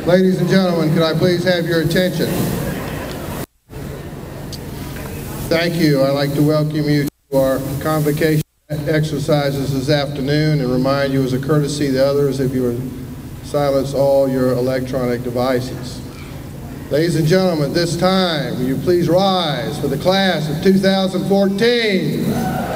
Ladies and gentlemen, could I please have your attention? Thank you. I'd like to welcome you to our convocation exercises this afternoon and remind you as a courtesy to others if you would silence all your electronic devices. Ladies and gentlemen, at this time, will you please rise for the class of 2014?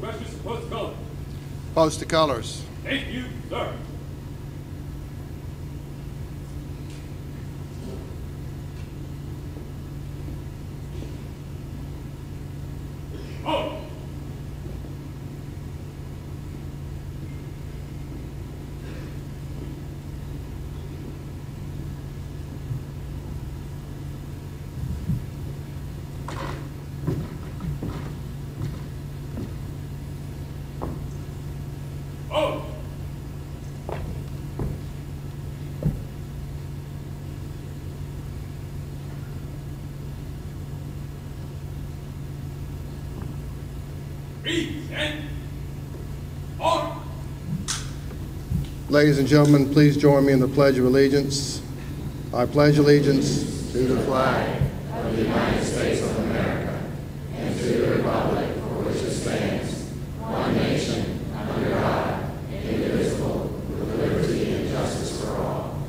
questions, post color. Post the colors. Thank you, sir. Oh. Oh. Freeze and on. Ladies and gentlemen, please join me in the Pledge of Allegiance. I pledge allegiance to the flag of the United States of America and to the republic for which it stands, one nation, under God, indivisible, with liberty and justice for all.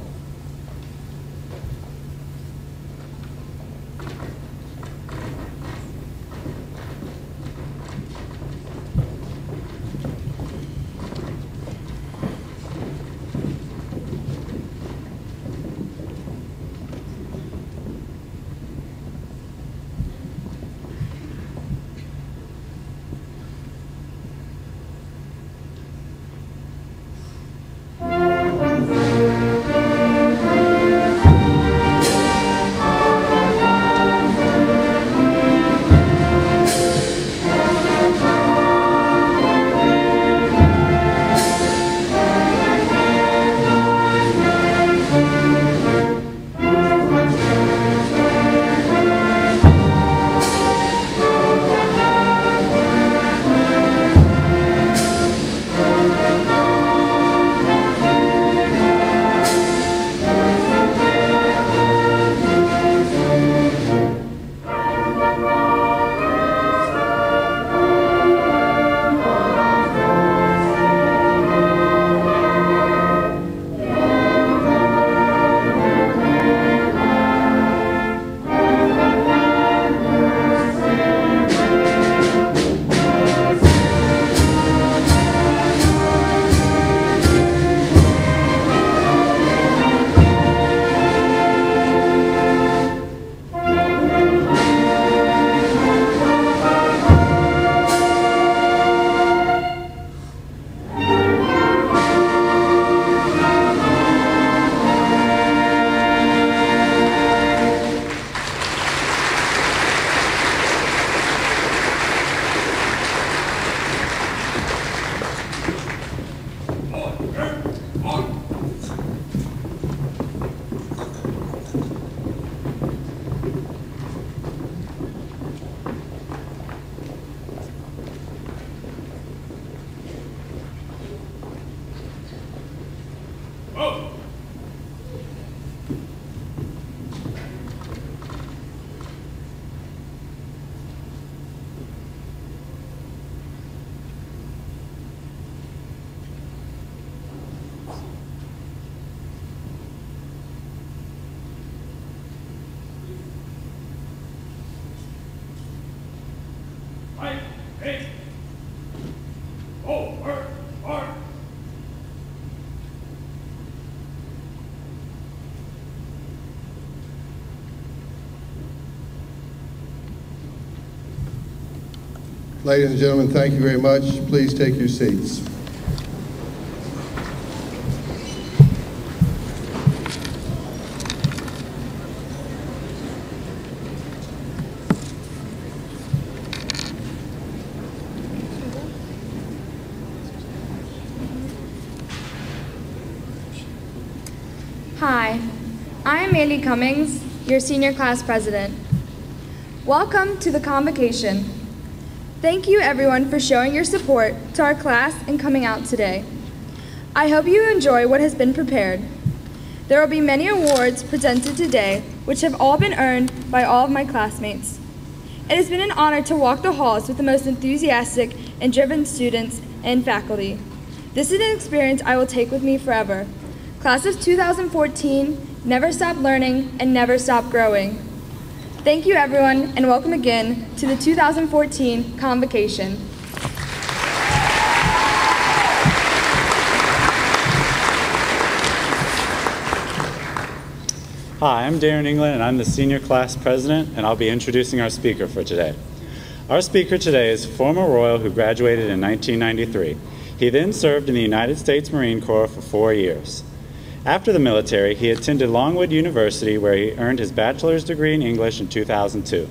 Oh. Right, eight. Oh, work, work. Ladies and gentlemen, thank you very much. Please take your seats. Hi, I am Mandy Cummings, your senior class president. Welcome to the Convocation. Thank you everyone for showing your support to our class and coming out today. I hope you enjoy what has been prepared. There will be many awards presented today which have all been earned by all of my classmates. It has been an honor to walk the halls with the most enthusiastic and driven students and faculty. This is an experience I will take with me forever. Class of 2014, never stop learning and never stop growing. Thank you everyone and welcome again to the 2014 Convocation. Hi, I'm Darren England, and I'm the senior class president, and I'll be introducing our speaker for today. Our speaker today is a former Royal who graduated in 1993. He then served in the United States Marine Corps for 4 years. After the military, he attended Longwood University, where he earned his bachelor's degree in English in 2002.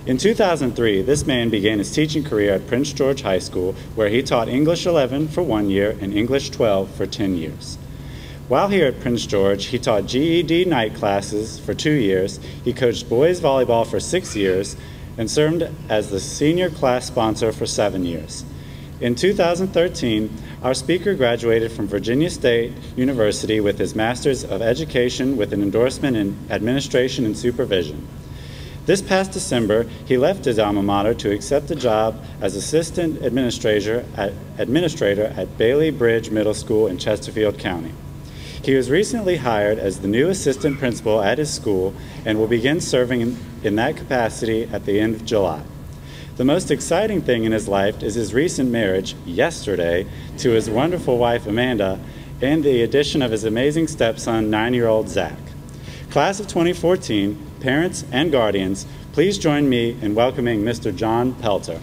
In 2003, this man began his teaching career at Prince George High School, where he taught English 11 for 1 year and English 12 for 10 years. While here at Prince George, he taught GED night classes for 2 years, he coached boys volleyball for 6 years, and served as the senior class sponsor for 7 years. In 2013, our speaker graduated from Virginia State University with his Master's of Education with an endorsement in Administration and Supervision. This past December, he left his alma mater to accept a job as Assistant Administrator at Bailey Bridge Middle School in Chesterfield County. He was recently hired as the new assistant principal at his school and will begin serving in that capacity at the end of July. The most exciting thing in his life is his recent marriage, yesterday, to his wonderful wife Amanda, and the addition of his amazing stepson, 9-year-old Zach. Class of 2014, parents and guardians, please join me in welcoming Mr. John Pelter.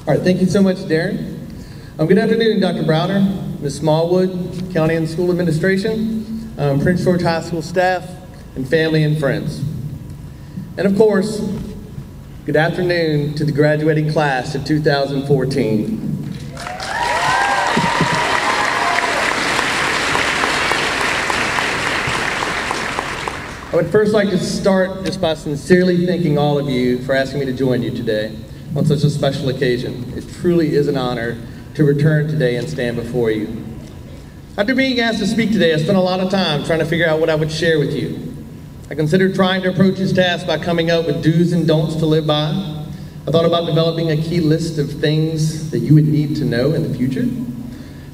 All right, thank you so much, Darren. Good afternoon, Dr. Browner, Ms. Smallwood, County and School Administration, Prince George High School staff, and family and friends. And of course, good afternoon to the graduating class of 2014. I would first like to start just by sincerely thanking all of you for asking me to join you today on such a special occasion. It truly is an honor to return today and stand before you. After being asked to speak today, I spent a lot of time trying to figure out what I would share with you. I considered trying to approach this task by coming up with do's and don'ts to live by. I thought about developing a key list of things that you would need to know in the future.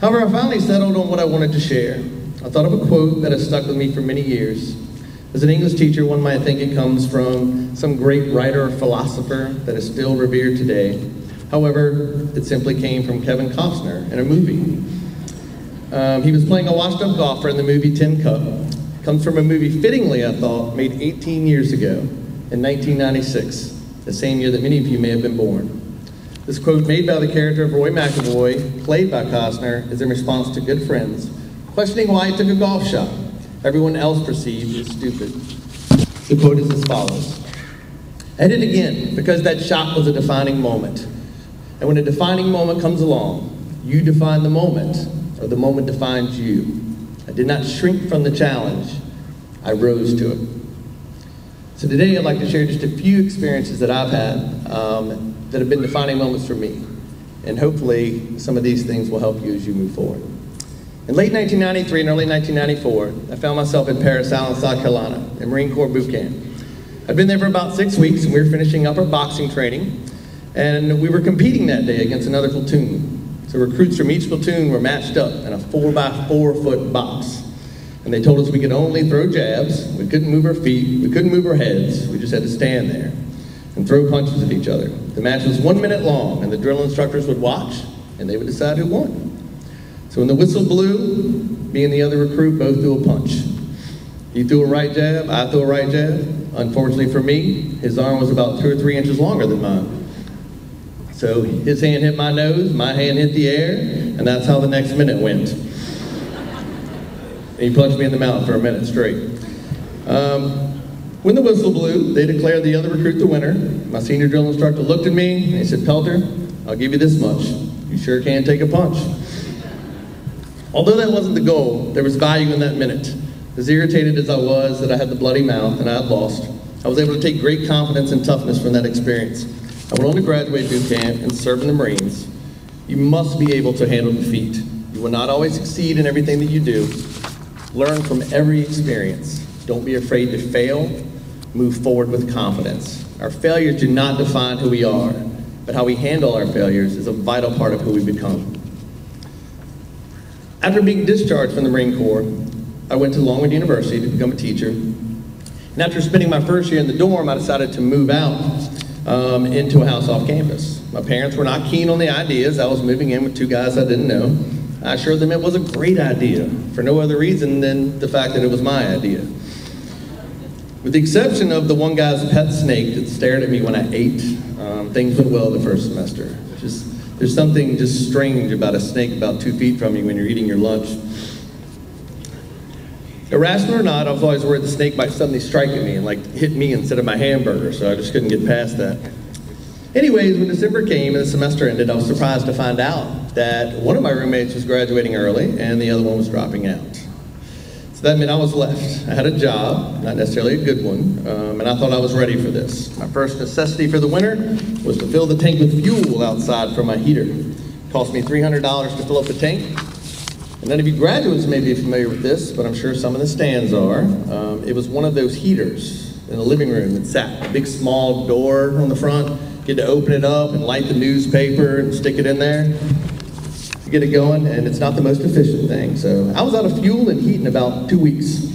However, I finally settled on what I wanted to share. I thought of a quote that has stuck with me for many years. As an English teacher, one might think it comes from some great writer or philosopher that is still revered today. However, it simply came from Kevin Costner in a movie. He was playing a washed-up golfer in the movie Tin Cup. It comes from a movie, fittingly, I thought, made 18 years ago, in 1996, the same year that many of you may have been born. This quote, made by the character of Roy McAvoy, played by Costner, is in response to good friends, questioning why he took a golf shot everyone else perceived as stupid. The quote is as follows. I hit it again because that shot was a defining moment. And when a defining moment comes along, you define the moment, or the moment defines you. I did not shrink from the challenge. I rose to it. So today I'd like to share just a few experiences that I've had that have been defining moments for me. And hopefully some of these things will help you as you move forward. In late 1993 and early 1994, I found myself in Parris Island, South Carolina, in Marine Corps boot camp. I'd been there for about 6 weeks, and we were finishing up our boxing training, and we were competing that day against another platoon. So recruits from each platoon were matched up in a 4x4-foot box, and they told us we could only throw jabs, we couldn't move our feet, we couldn't move our heads, we just had to stand there and throw punches at each other. The match was 1 minute long, and the drill instructors would watch, and they would decide who won. So when the whistle blew, me and the other recruit both threw a punch. He threw a right jab, I threw a right jab. Unfortunately for me, his arm was about 2 or 3 inches longer than mine. So his hand hit my nose, my hand hit the air, and that's how the next minute went. And he punched me in the mouth for a minute straight. When the whistle blew, they declared the other recruit the winner. My senior drill instructor looked at me and he said, Pelter, I'll give you this much. You sure can take a punch. Although that wasn't the goal, there was value in that minute. As irritated as I was that I had the bloody mouth and I had lost, I was able to take great confidence and toughness from that experience. I went on to graduate boot camp and serve in the Marines. You must be able to handle defeat. You will not always succeed in everything that you do. Learn from every experience. Don't be afraid to fail. Move forward with confidence. Our failures do not define who we are, but how we handle our failures is a vital part of who we become. After being discharged from the Marine Corps, I went to Longwood University to become a teacher. And after spending my first year in the dorm, I decided to move out into a house off campus. My parents were not keen on the ideas. I was moving in with two guys I didn't know. I assured them it was a great idea, for no other reason than the fact that it was my idea. With the exception of the one guy's pet snake that stared at me when I ate, things went well the first semester. There's something just strange about a snake about 2 feet from you when you're eating your lunch. Irrational or not, I was always worried the snake might suddenly strike at me and hit me instead of my hamburger, so I just couldn't get past that. Anyways, when December came and the semester ended, I was surprised to find out that one of my roommates was graduating early and the other one was dropping out. So that meant I was left. I had a job, not necessarily a good one, and I thought I was ready for this. My first necessity for the winter was to fill the tank with fuel outside for my heater. It cost me $300 to fill up the tank. And none of you graduates may be familiar with this, but I'm sure some of the stands are. It was one of those heaters in the living room that sat a big small door on the front. You had to open it up and light the newspaper and stick it in there to get it going, and it's not the most efficient thing. So I was out of fuel and heat in about 2 weeks.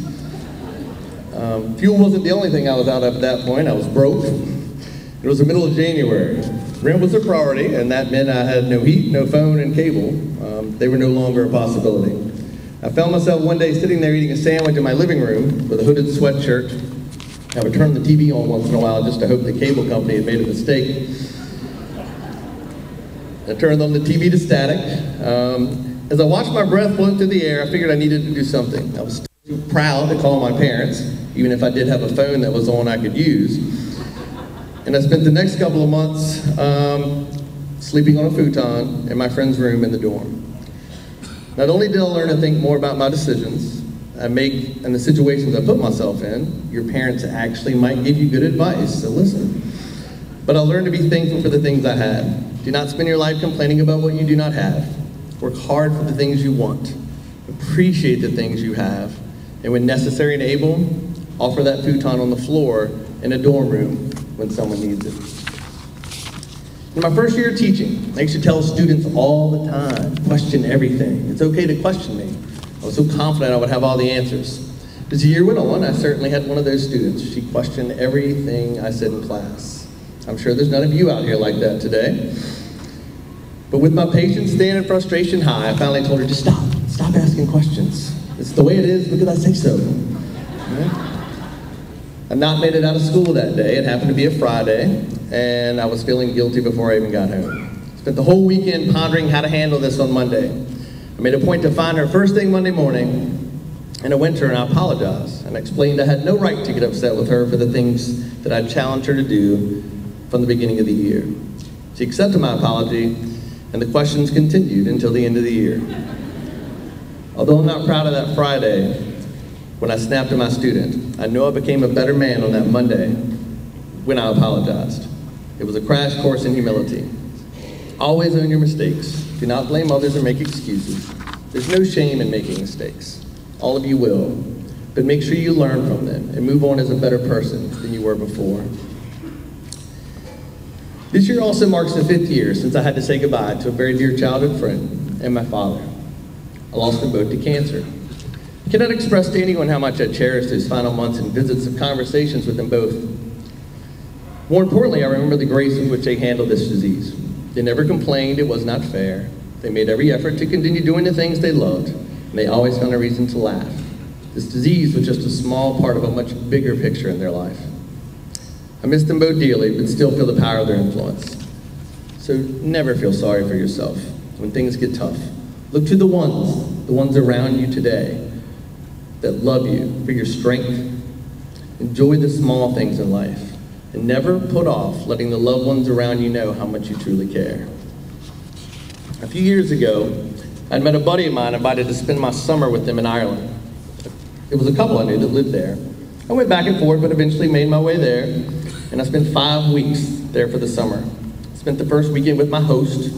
Fuel wasn't the only thing I was out of at that point. I was broke. It was the middle of January. Rent was a priority, and that meant I had no heat, no phone, and cable. They were no longer a possibility. I found myself one day sitting there eating a sandwich in my living room with a hooded sweatshirt. I would turn the TV on once in a while just to hope the cable company had made a mistake. I turned on the TV to static. As I watched my breath float through the air, I figured I needed to do something. I was too proud to call my parents, even if I did have a phone that was on I could use. And I spent the next couple of months sleeping on a futon in my friend's room in the dorm. Not only did I learn to think more about my decisions I make and the situations I put myself in, your parents actually might give you good advice, so listen. But I learned to be thankful for the things I had. Do not spend your life complaining about what you do not have. Work hard for the things you want. Appreciate the things you have. And when necessary and able, offer that futon on the floor in a dorm room when someone needs it. In my first year of teaching, I used to tell students all the time, question everything. It's okay to question me. I was so confident I would have all the answers. As the year went on, I certainly had one of those students. She questioned everything I said in class. I'm sure there's none of you out here like that today. But with my patience thin and frustration high, I finally told her, just stop asking questions. It's the way it is because I say so. Right? I not made it out of school that day. It happened to be a Friday, and I was feeling guilty before I even got home. Spent the whole weekend pondering how to handle this on Monday. I made a point to find her first thing Monday morning, and I went to her and I apologized and explained I had no right to get upset with her for the things that I challenged her to do from the beginning of the year. She accepted my apology, and the questions continued until the end of the year. Although I'm not proud of that Friday, when I snapped at my student, I know I became a better man on that Monday when I apologized. It was a crash course in humility. Always own your mistakes. Do not blame others or make excuses. There's no shame in making mistakes. All of you will. But make sure you learn from them and move on as a better person than you were before. This year also marks the 5th year since I had to say goodbye to a very dear childhood friend and my father. I lost them both to cancer. I cannot express to anyone how much I cherished those final months and visits and conversations with them both. More importantly, I remember the grace with which they handled this disease. They never complained it was not fair. They made every effort to continue doing the things they loved, and they always found a reason to laugh. This disease was just a small part of a much bigger picture in their life. I miss them both dearly, but still feel the power of their influence. So never feel sorry for yourself when things get tough. Look to the ones around you today that love you for your strength. Enjoy the small things in life, and never put off letting the loved ones around you know how much you truly care. A few years ago, I'd met a buddy of mine invited to spend my summer with them in Ireland. It was a couple I knew that lived there. I went back and forth, but eventually made my way there, and I spent 5 weeks there for the summer. Spent the first weekend with my host,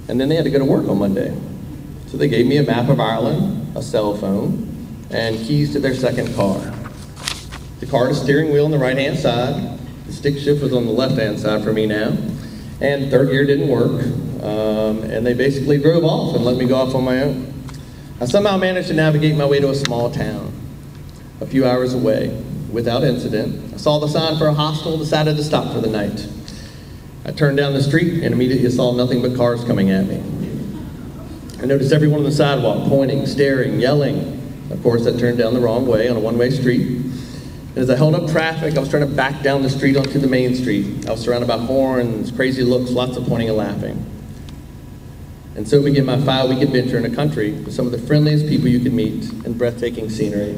and then they had to go to work on Monday. So they gave me a map of Ireland, a cell phone, and keys to their second car. The car had a steering wheel on the right-hand side. The stick shift was on the left-hand side for me now, and third gear didn't work, and they basically drove off and let me go off on my own. I somehow managed to navigate my way to a small town, a few hours away, without incident. I saw the sign for a hostel, decided to stop for the night. I turned down the street and immediately saw nothing but cars coming at me. I noticed everyone on the sidewalk pointing, staring, yelling. Of course, I turned down the wrong way on a one-way street. And as I held up traffic, I was trying to back down the street onto the main street. I was surrounded by horns, crazy looks, lots of pointing and laughing. And so began my 5-week adventure in a country with some of the friendliest people you could meet and breathtaking scenery.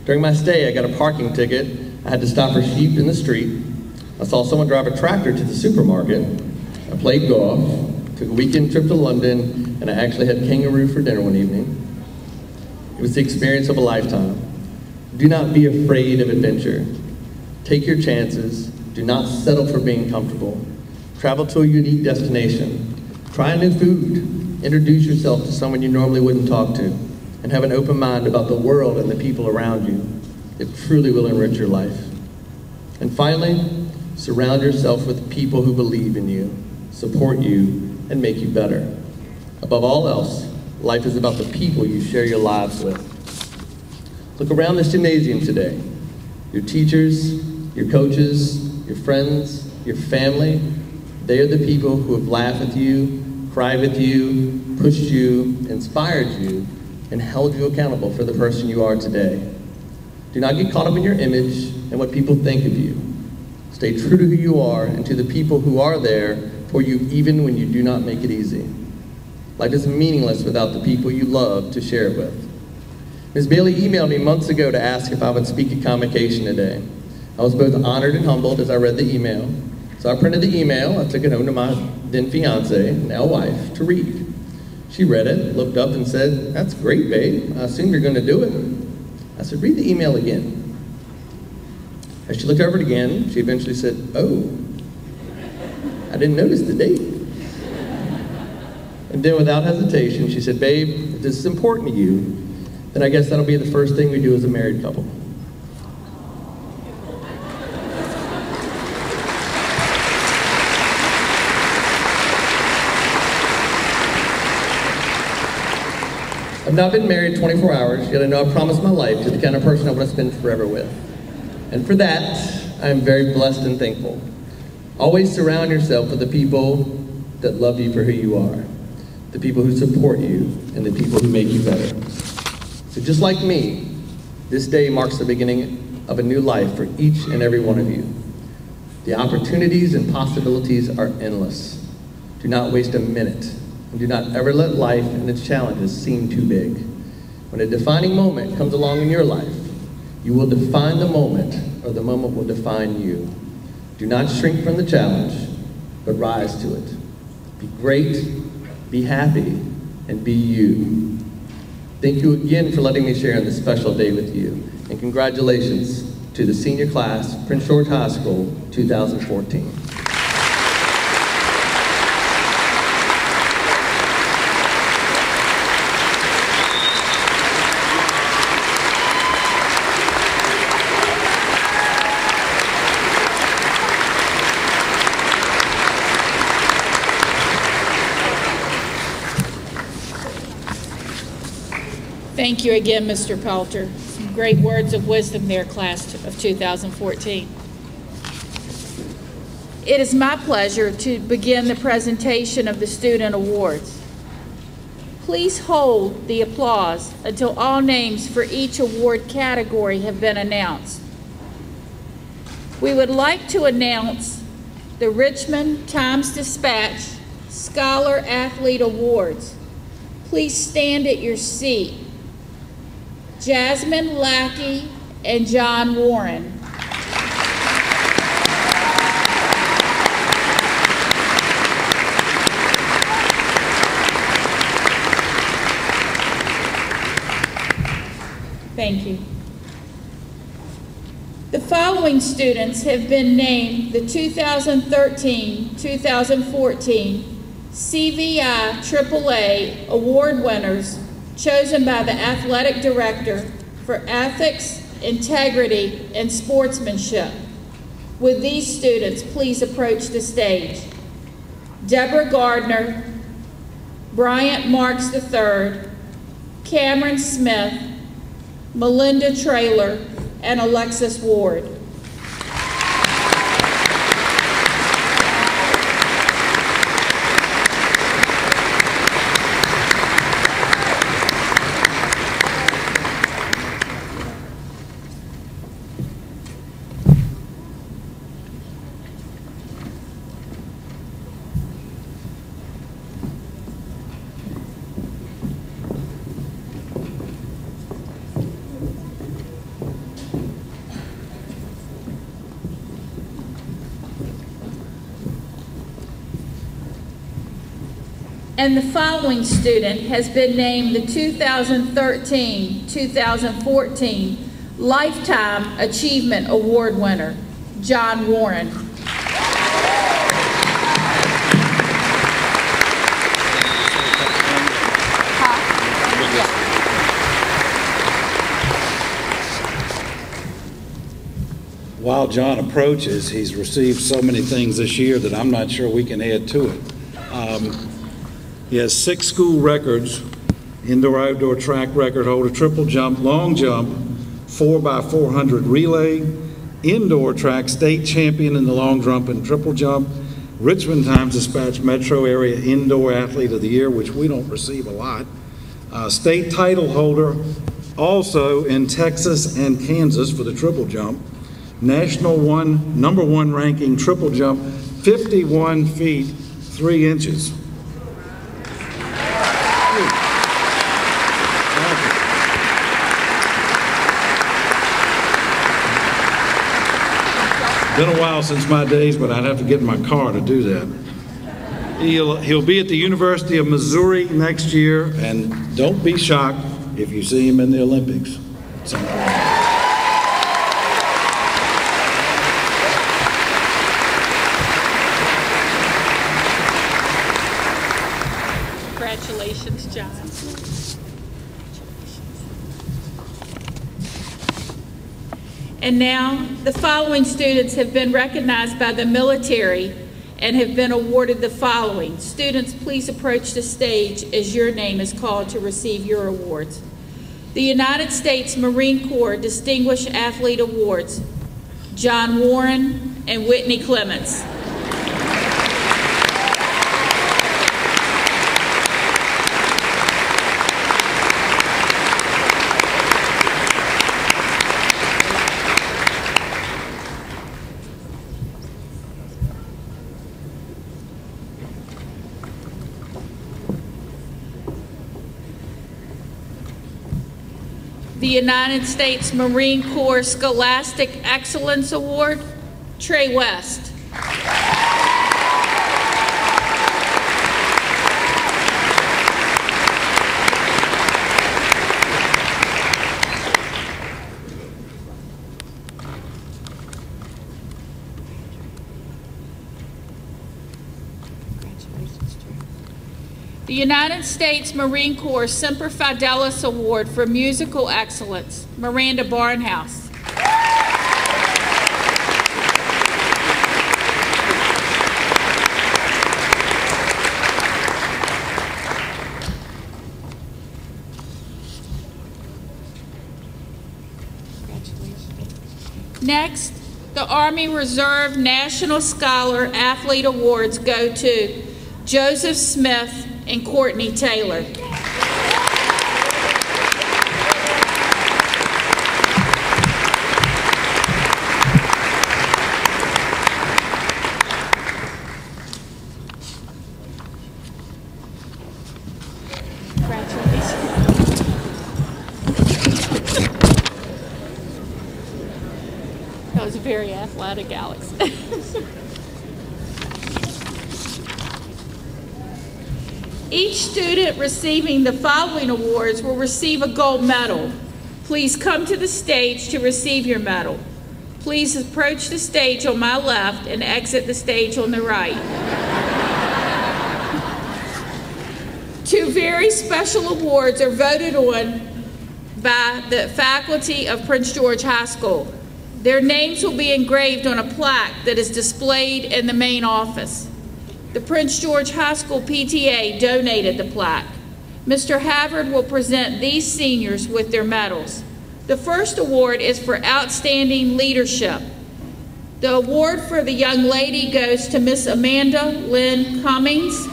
During my stay, I got a parking ticket. I had to stop for sheep in the street. I saw someone drive a tractor to the supermarket. I played golf, took a weekend trip to London, and I actually had kangaroo for dinner one evening. It was the experience of a lifetime. Do not be afraid of adventure. Take your chances. Do not settle for being comfortable. Travel to a unique destination. Try new food. Introduce yourself to someone you normally wouldn't talk to, and have an open mind about the world and the people around you. It truly will enrich your life. And finally, surround yourself with people who believe in you, support you, and make you better. Above all else, life is about the people you share your lives with. Look around this gymnasium today. Your teachers, your coaches, your friends, your family, they are the people who have laughed with you, cried with you, pushed you, inspired you, and held you accountable for the person you are today. Do not get caught up in your image and what people think of you. Stay true to who you are and to the people who are there for you even when you do not make it easy. Life is meaningless without the people you love to share it with. Ms. Bailey emailed me months ago to ask if I would speak at Convocation today. I was both honored and humbled as I read the email. So I printed the email, I took it home to my then fiance, now wife, to read. She read it, looked up and said, "That's great, babe. I assume you're going to do it." I said, "Read the email again." As she looked over it again, she eventually said, "Oh, I didn't notice the date." And then without hesitation, she said, "Babe, if this is important to you, then I guess that'll be the first thing we do as a married couple." I've not been married 24 hours, yet I know I promised my life to the kind of person I want to spend forever with. And for that, I am very blessed and thankful. Always surround yourself with the people that love you for who you are, the people who support you, and the people who make you better. So just like me, this day marks the beginning of a new life for each and every one of you. The opportunities and possibilities are endless. Do not waste a minute. And do not ever let life and its challenges seem too big. When a defining moment comes along in your life, you will define the moment, or the moment will define you. Do not shrink from the challenge, but rise to it. Be great, be happy, and be you. Thank you again for letting me share on this special day with you, and congratulations to the senior class, Prince George High School, 2014. Thank you again, Mr. Pelter. Some great words of wisdom there, class of 2014. It is my pleasure to begin the presentation of the student awards. Please hold the applause until all names for each award category have been announced. We would like to announce the Richmond Times-Dispatch Scholar Athlete Awards. Please stand at your seat. Jasmine Lackey and John Warren. Thank you. The following students have been named the 2013-2014 CVI AAA Award winners, chosen by the Athletic Director for Ethics, Integrity, and Sportsmanship. Would these students please approach the stage? Deborah Gardner, Bryant Marks III, Cameron Smith, Melinda Traylor, and Alexis Ward. And the following student has been named the 2013-2014 Lifetime Achievement Award winner, John Warren. While John approaches, he's received so many things this year that I'm not sure we can add to it. He has 6 school records: indoor-outdoor track record holder, triple jump, long jump, 4x400 relay, indoor track state champion in the long jump and triple jump, Richmond Times-Dispatch Metro Area Indoor Athlete of the Year, which we don't receive a lot, state title holder also in Texas and Kansas for the triple jump, national number one ranking triple jump, 51 feet 3 inches. Been a while since my days, but I'd have to get in my car to do that. He'll be at the University of Missouri next year, and don't be shocked if you see him in the Olympics at some point. Congratulations, John. And now, the following students have been recognized by the military and have been awarded the following. Students, please approach the stage as your name is called to receive your awards. The United States Marine Corps Distinguished Athlete Awards, John Warren and Whitney Clements. The United States Marine Corps Scholastic Excellence Award, Trey West. The United States Marine Corps Semper Fidelis Award for Musical Excellence, Miranda Barnhouse. Next, the Army Reserve National Scholar Athlete Awards go to Joseph Smith and Courtney Taylor. That was very athletic, Alex. Each student receiving the following awards will receive a gold medal. Please come to the stage to receive your medal. Please approach the stage on my left and exit the stage on the right. 2 very special awards are voted on by the faculty of Prince George High School. Their names will be engraved on a plaque that is displayed in the main office. The Prince George High School PTA donated the plaque. Mr. Havard will present these seniors with their medals. The first award is for Outstanding Leadership. The award for the young lady goes to Miss Amanda Lynn Cummings.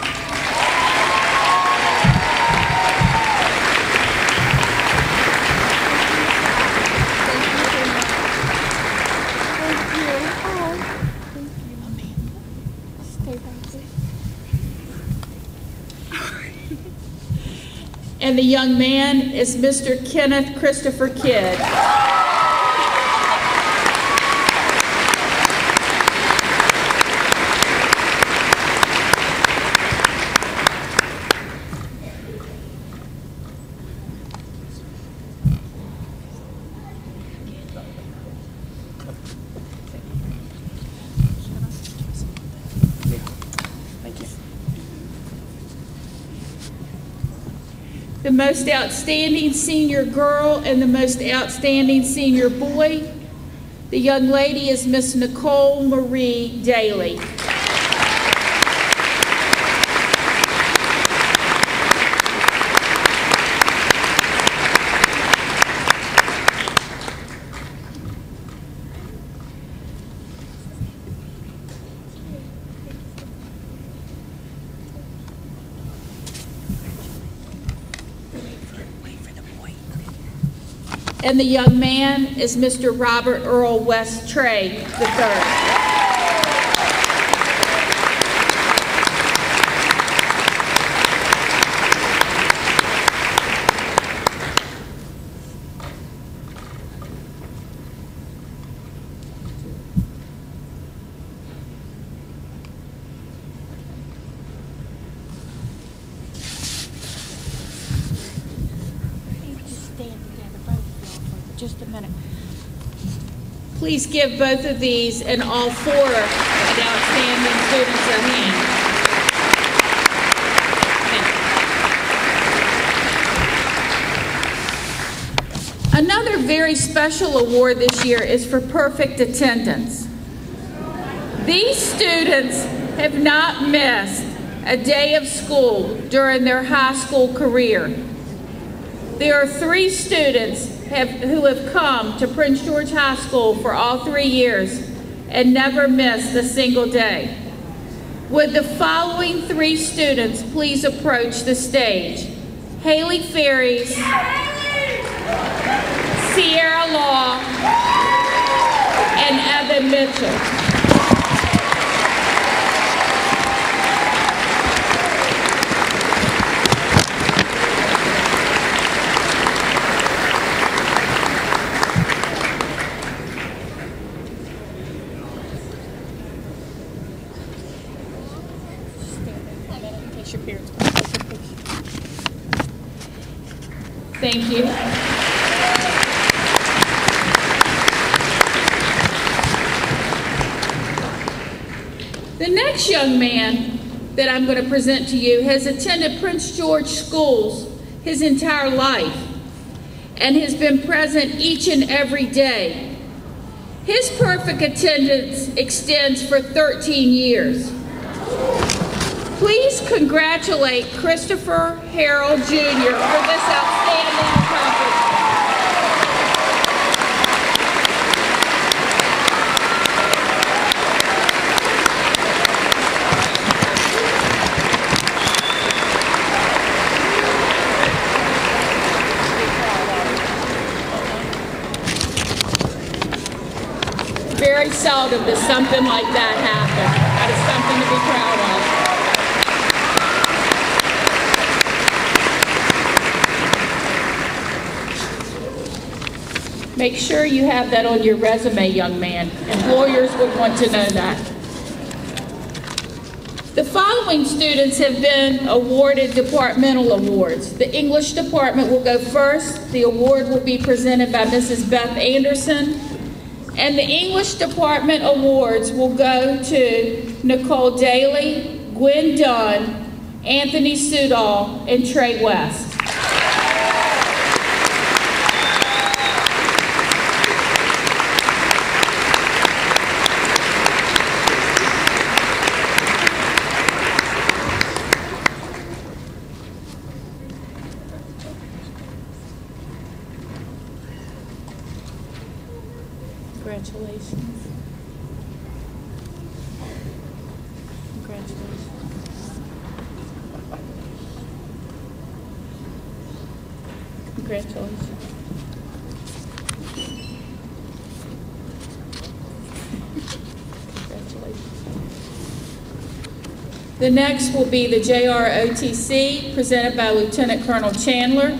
And the young man is Mr. Kenneth Christopher Kidd. The most outstanding senior girl and the most outstanding senior boy. The young lady is Miss Nicole Marie Daly. And the young man is Mr. Robert Earl West Trey III. Just a minute. Please give both of these and all four of the outstanding students a hand. Another very special award this year is for perfect attendance. These students have not missed a day of school during their high school career. There are 3 students who have come to Prince George High School for all 3 years and never missed a single day. Would the following 3 students please approach the stage? Haley Ferries, Sierra Law, and Evan Mitchell. Thank you. The next young man that I'm going to present to you has attended Prince George schools his entire life and has been present each and every day. His perfect attendance extends for 13 years. Please congratulate Christopher Harrell Jr. for this outstanding accomplishment. Very seldom does something like that happen. That is something to be proud of. Make sure you have that on your resume, young man. Employers would want to know that. The following students have been awarded departmental awards. The English department will go first. The award will be presented by Mrs. Beth Anderson. And the English department awards will go to Nicole Daly, Gwen Dunn, Anthony Sudall, and Trey West. Congratulations. The next will be the JROTC, presented by Lieutenant Colonel Chandler.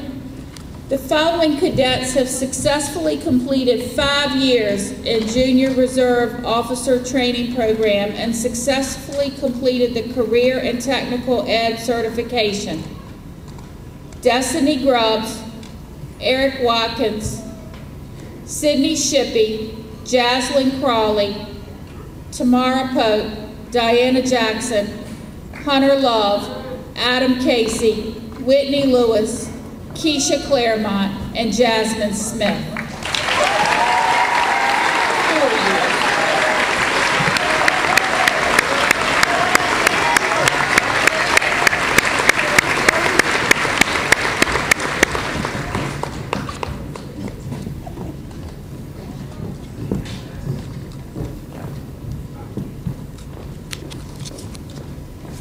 The following cadets have successfully completed 5 years in Junior Reserve Officer Training Program and successfully completed the Career and Technical Ed certification. Destiny Grubbs, Eric Watkins, Sydney Shippey, Jaslyn Crawley, Tamara Pope, Diana Jackson, Hunter Love, Adam Casey, Whitney Lewis, Keisha Claremont, and Jasmine Smith.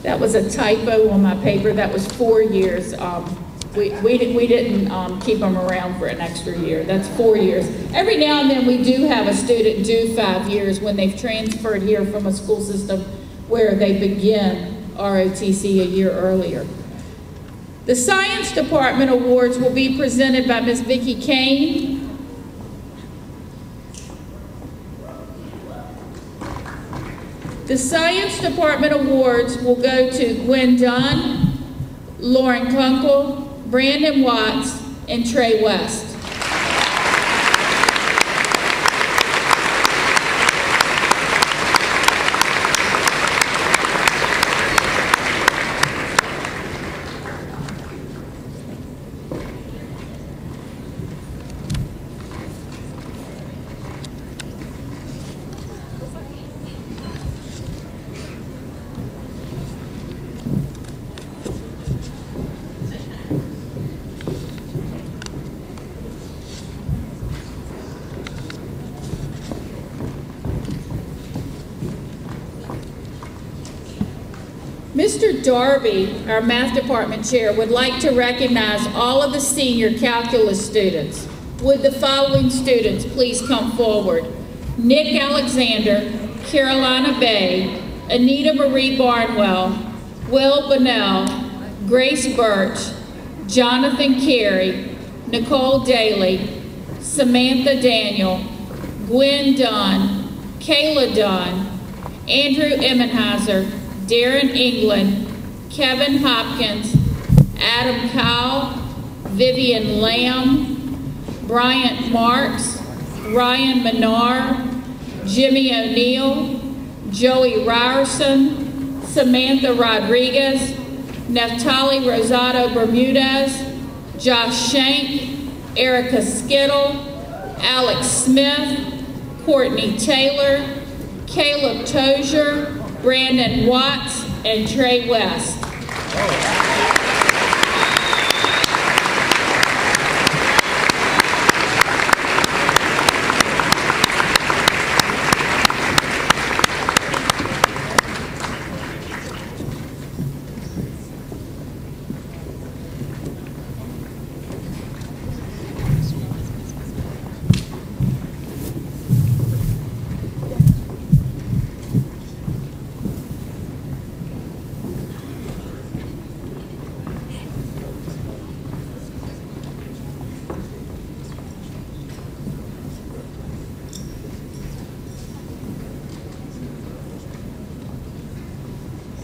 That was a typo on my paper. That was 4 years. We didn't keep them around for an extra year. That's 4 years. Every now and then we do have a student do 5 years when they've transferred here from a school system where they begin ROTC a year earlier. The Science Department Awards will be presented by Ms. Vicki Kane. The Science Department Awards will go to Gwen Dunn, Lauren Kunkel, Brandon Watts, and Trey West. Mr. Darby, our math department chair, would like to recognize all of the senior calculus students. Would the following students please come forward? Nick Alexander, Carolina Bay, Anita Marie Barnwell, Will Bunnell, Grace Birch, Jonathan Carey, Nicole Daly, Samantha Daniel, Gwen Dunn, Kayla Dunn, Andrew Emmenheiser, Darren England, Kevin Hopkins, Adam Kyle, Vivian Lamb, Bryant Marks, Ryan Menard, Jimmy O'Neill, Joey Ryerson, Samantha Rodriguez, Neftali Rosado Bermudez, Josh Shank, Erica Skittle, Alex Smith, Courtney Taylor, Caleb Tozier, Brandon Watts, and Trey West.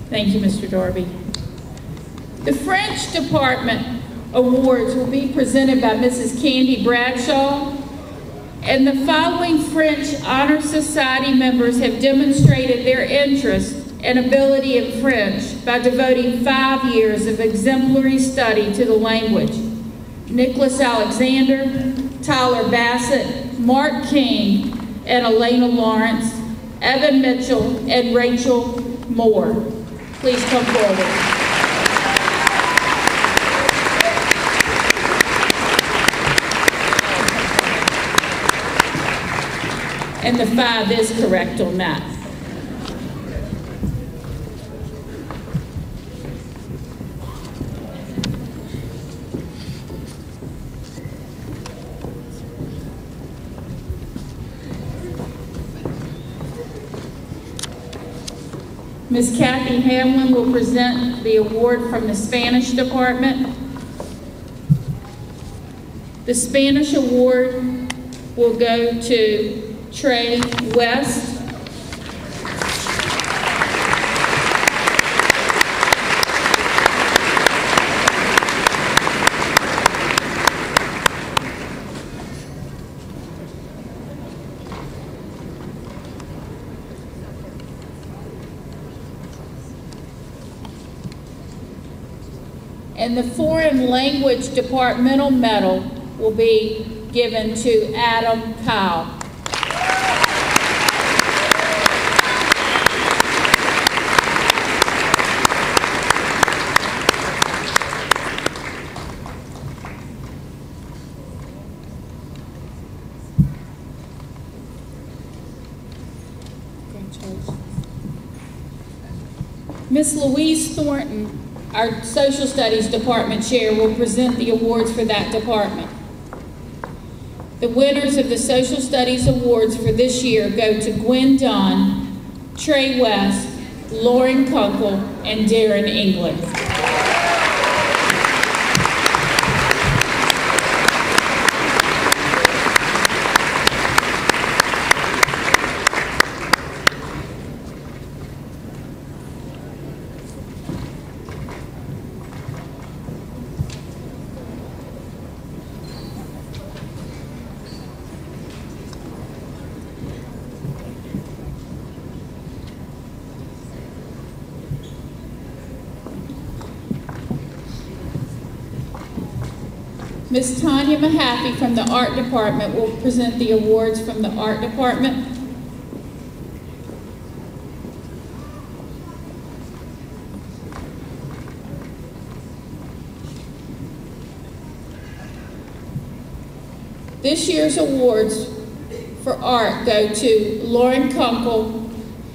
Thank you, Mr. Darby. The French Department Awards will be presented by Mrs. Candy Bradshaw, and the following French Honor Society members have demonstrated their interest and ability in French by devoting 5 years of exemplary study to the language. Nicholas Alexander, Tyler Bassett, Mark King, and Elena Lawrence, Evan Mitchell, and Rachel Moore. Please come forward. And the 5 is correct on that. Ms. Kathy Hamlin will present the award from the Spanish department. The Spanish award will go to Trey West. And the Foreign Language Departmental Medal will be given to Adam Kyle. Miss Louise Thornton, our Social Studies Department Chair, will present the awards for that department. The winners of the Social Studies Awards for this year go to Gwen Dunn, Trey West, Lauren Kunkel, and Darren England. Ms. Tanya Mahaffey from the Art Department will present the awards from the Art Department. This year's awards for art go to Lauren Kunkel,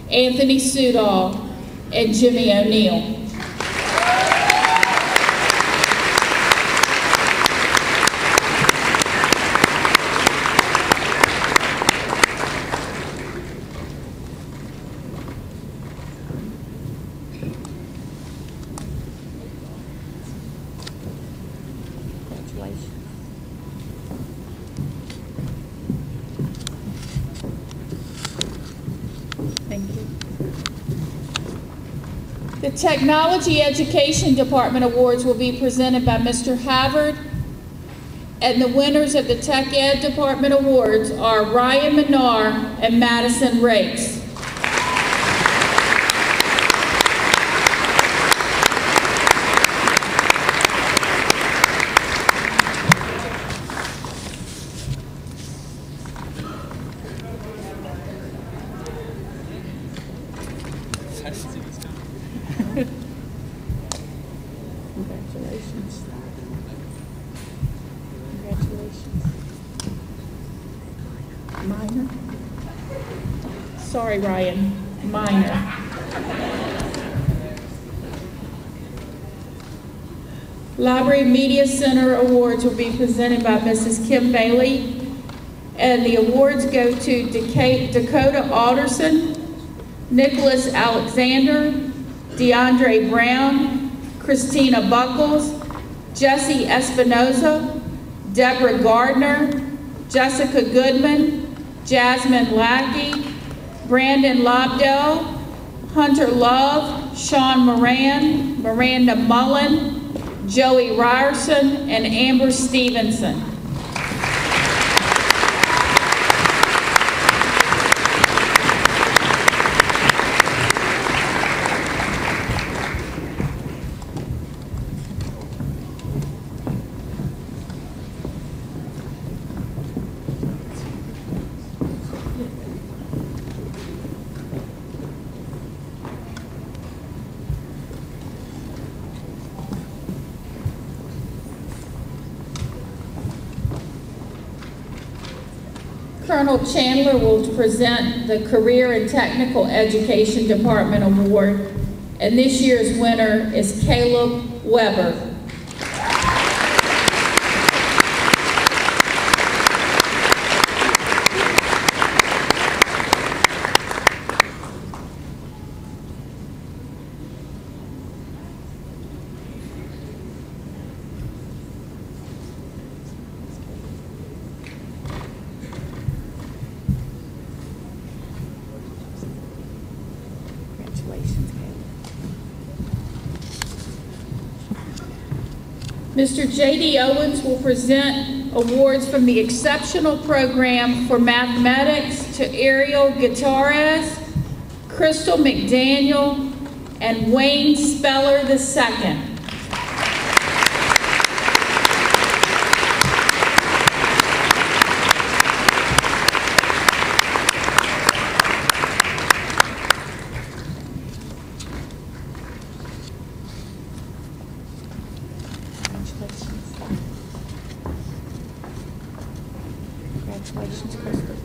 Anthony Sudall, and Jimmy O'Neill. Thank you. The Technology Education Department Awards will be presented by Mr. Havard, and the winners of the Tech Ed Department Awards are Ryan Menard and Madison Rakes. Congratulations. Congratulations. Minor? Sorry, Ryan. Minor. Library Media Center Awards will be presented by Mrs. Kim Bailey, and the awards go to Dakota Alderson, Nicholas Alexander, DeAndre Brown, Christina Buckles, Jesse Espinoza, Deborah Gardner, Jessica Goodman, Jasmine Lackey, Brandon Lobdell, Hunter Love, Sean Moran, Miranda Mullen, Joey Ryerson, and Amber Stevenson. Colonel Chandler will present the Career and Technical Education Department Award, and this year's winner is Caleb Weber. Mr. J.D. Owens will present awards from the Exceptional Program for Mathematics to Ariel Gutierrez, Crystal McDaniel, and Wayne Speller II. Congratulations, Crystal.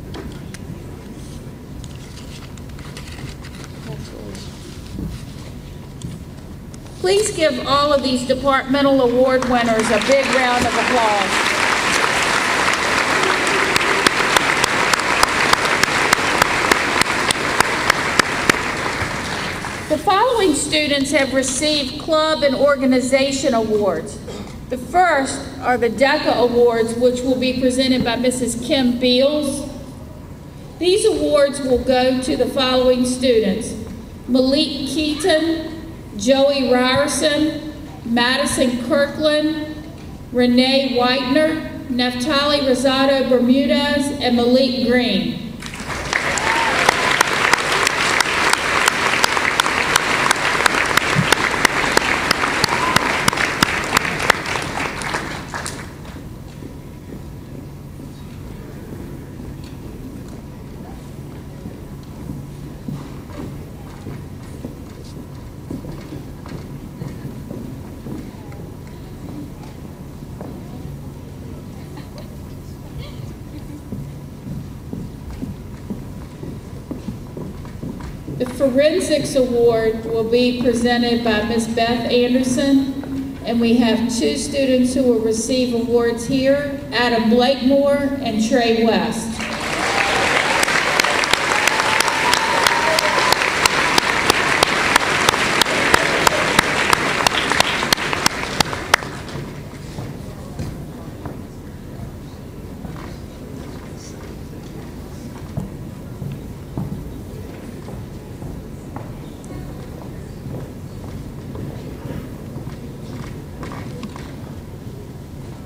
Please give all of these departmental award winners a big round of applause. The following students have received club and organization awards. The first are the DECA Awards, which will be presented by Mrs. Kim Beals. These awards will go to the following students: Malik Keaton, Joey Ryerson, Madison Kirkland, Renee Whitener, Neftali Rosado Bermudez, and Malik Green. The Forensics Award will be presented by Ms. Beth Anderson, and we have two students who will receive awards here, Adam Blakemore and Trey West.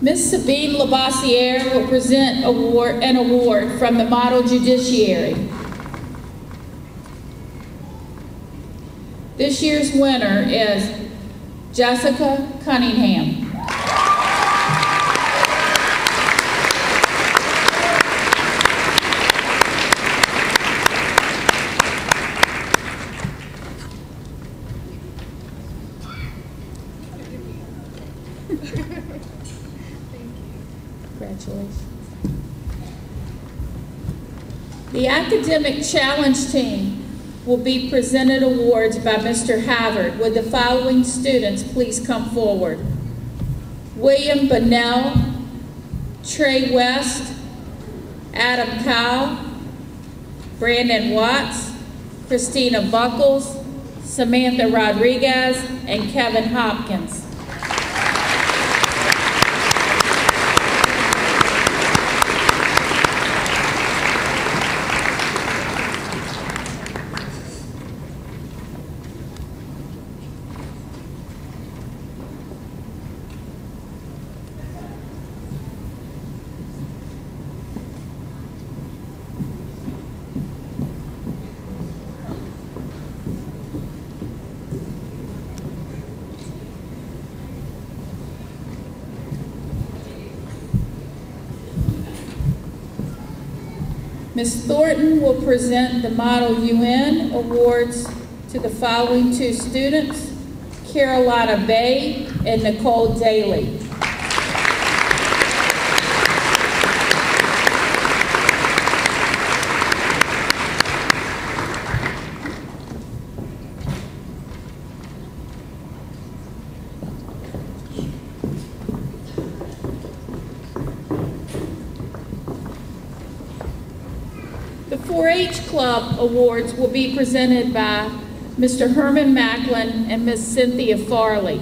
Ms. Sabine Labossiere will present an award from the Model Judiciary. This year's winner is Jessica Cunningham. Congratulations. The Academic Challenge Team will be presented awards by Mr. Havard. Would the following students please come forward? William Bunnell, Trey West, Adam Kyle, Brandon Watts, Christina Buckles, Samantha Rodriguez, and Kevin Hopkins. Ms. Thornton will present the Model UN Awards to the following two students, Carolina Bay and Nicole Daly. The 4-H Club Awards will be presented by Mr. Herman Macklin and Ms. Cynthia Farley.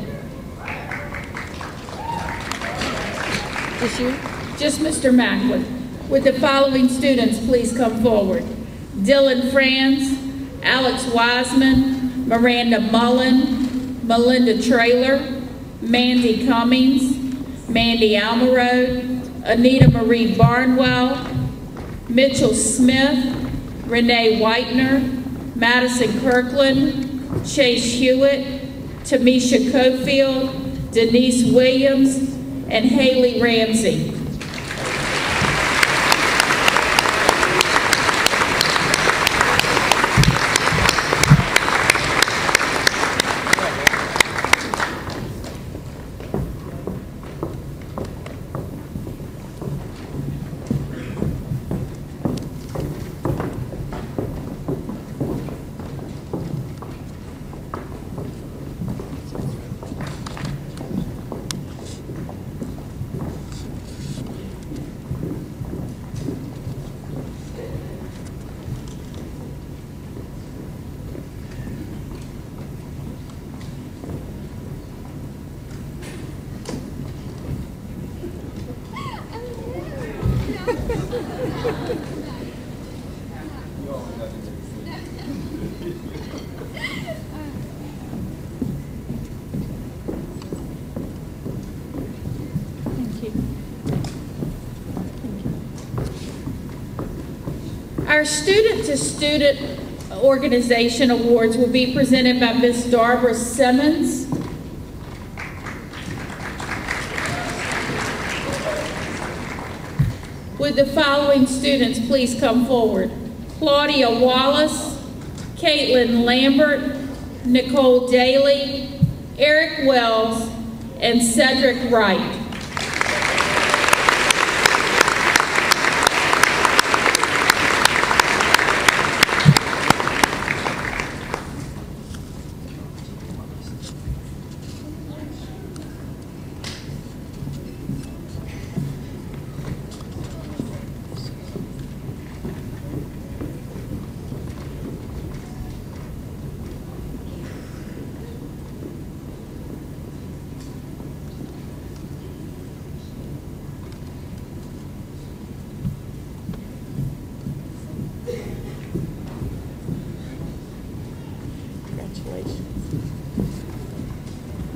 Just Mr. Macklin. Would the following students please come forward? Dylan Franz, Alex Wiseman, Miranda Mullen, Melinda Traylor, Mandy Cummings, Mandy Almarode, Anita Marie Barnwell, Mitchell Smith, Renee Whitener, Madison Kirkland, Chase Hewitt, Tamisha Cofield, Denise Williams, and Haley Ramsey. Our Student-to-Student Organization Awards will be presented by Ms. Darbra Simmons. Would the following students please come forward? Claudia Wallace, Caitlin Lambert, Nicole Daly, Eric Wells, and Cedric Wright.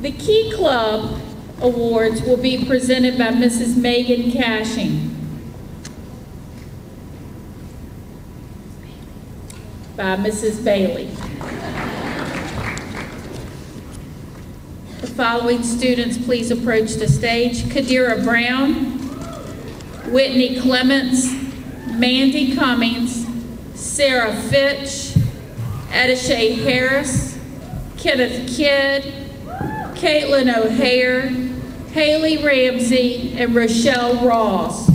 The Key Club Awards will be presented by Mrs. Megan Cashing. By Mrs. Bailey. The following students please approach the stage. Kadira Brown, Whitney Clements, Mandy Cummings, Sarah Fitch, Edisha Harris, Kenneth Kidd, Caitlin O'Hare, Haley Ramsey, and Rochelle Ross.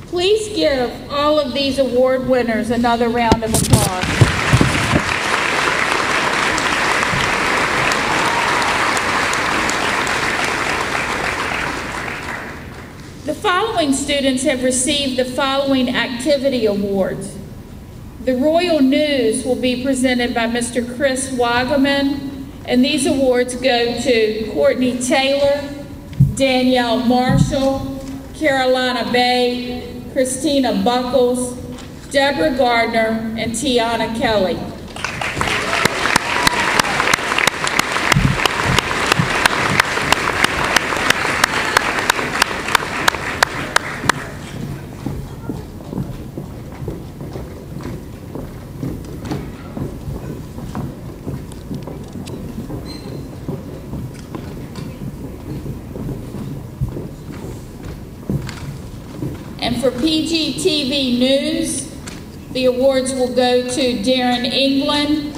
Please give all of these award winners another round of applause. The following students have received the following activity awards. The Royal News will be presented by Mr. Chris Wagaman, and these awards go to Courtney Taylor, Danielle Marshall, Carolina Bay, Christina Buckles, Deborah Gardner, and Tiana Kelly. And for PGTV News, the awards will go to Darren England,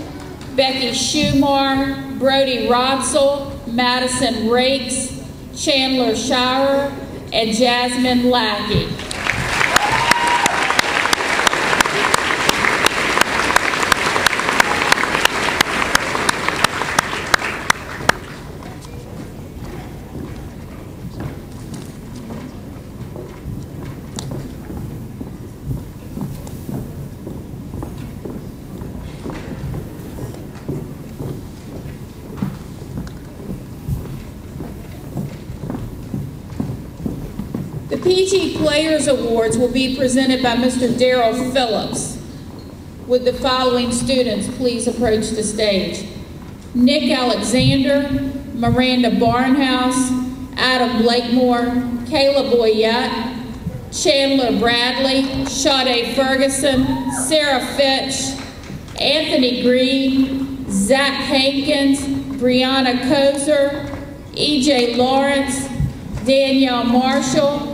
Becky Schumar, Brody Rodsell, Madison Rakes, Chandler Shire, and Jasmine Lackey. The PG Players Awards will be presented by Mr. Darrell Phillips. Would the following students please approach the stage? Nick Alexander, Miranda Barnhouse, Adam Blakemore, Kayla Boyette, Chandler Bradley, Sade Ferguson, Sarah Fitch, Anthony Green, Zach Hankins, Brianna Kozer, EJ Lawrence, Danielle Marshall,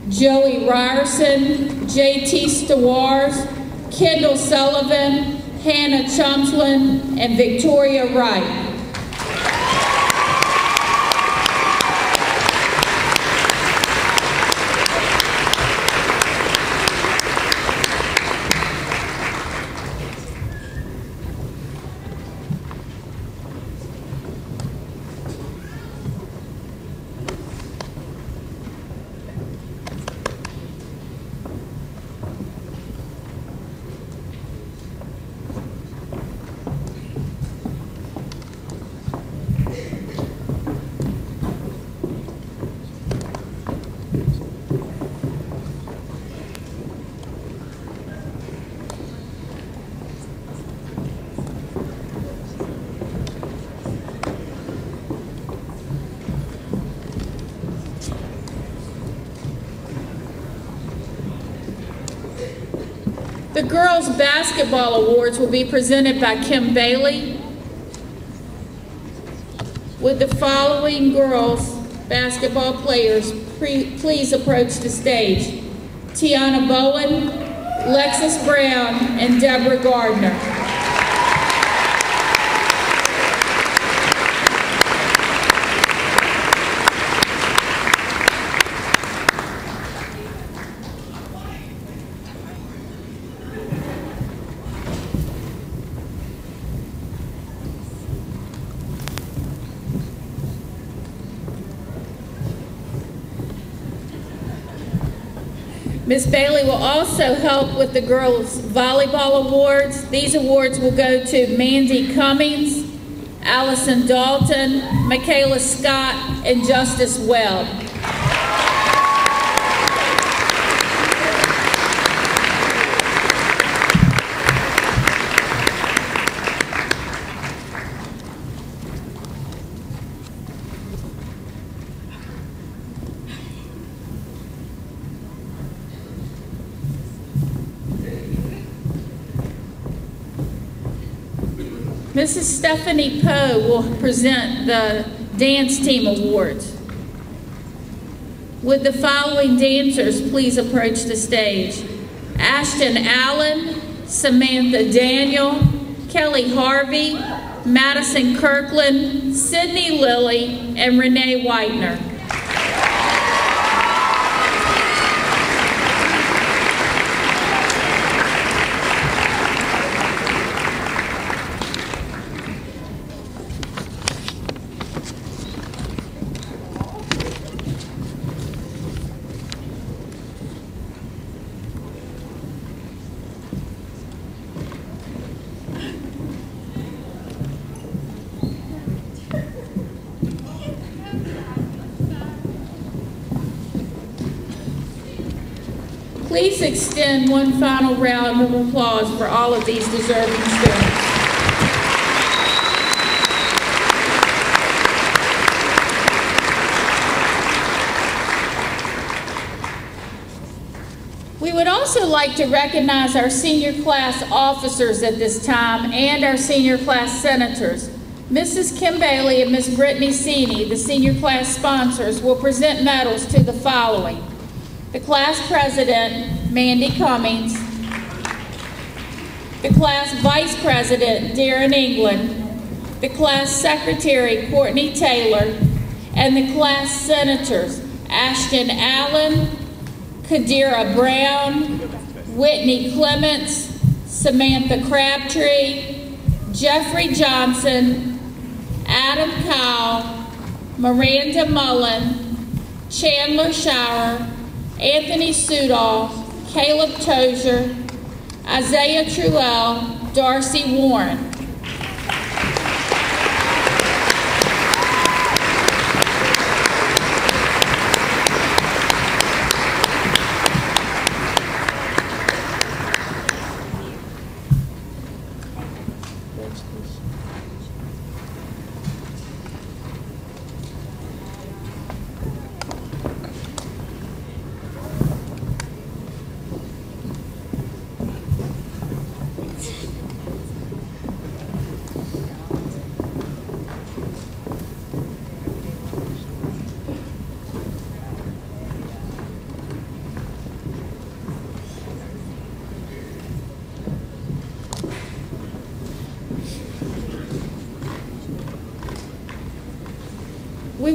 Joey Ryerson, JT Stewars, Kendall Sullivan, Hannah Chumslin, and Victoria Wright. The Girls Basketball Awards will be presented by Kim Bailey. Would the following girls basketball players please approach the stage? Tiana Bowen, Lexus Brown, and Deborah Gardner. Ms. Bailey will also help with the Girls Volleyball Awards. These awards will go to Mandy Cummings, Allison Dalton, Michaela Scott, and Justice Webb. Mrs. Stephanie Poe will present the Dance Team Awards. Would the following dancers please approach the stage? Ashton Allen, Samantha Daniel, Kelly Harvey, Madison Kirkland, Sydney Lilly, and Renee Whitener. Please extend one final round of applause for all of these deserving students. We would also like to recognize our senior class officers at this time and our senior class senators. Mrs. Kim Bailey and Ms. Brittany Seeney, the senior class sponsors, will present medals to the following: the class president, Mandy Cummings, the class vice president, Darren England, the class secretary, Courtney Taylor, and the class senators, Ashton Allen, Kadira Brown, Whitney Clements, Samantha Crabtree, Jeffrey Johnson, Adam Kyle, Miranda Mullen, Chandler Shower, Anthony Sudol, Caleb Tozier, Isaiah Truell, Darcy Warren.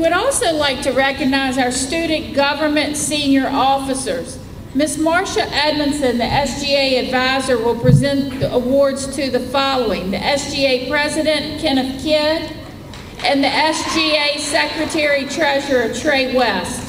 would also like to recognize our student government senior officers. Ms. Marcia Edmondson, the SGA advisor, will present the awards to the following: the SGA President, Kenneth Kidd, and the SGA Secretary Treasurer, Trey West.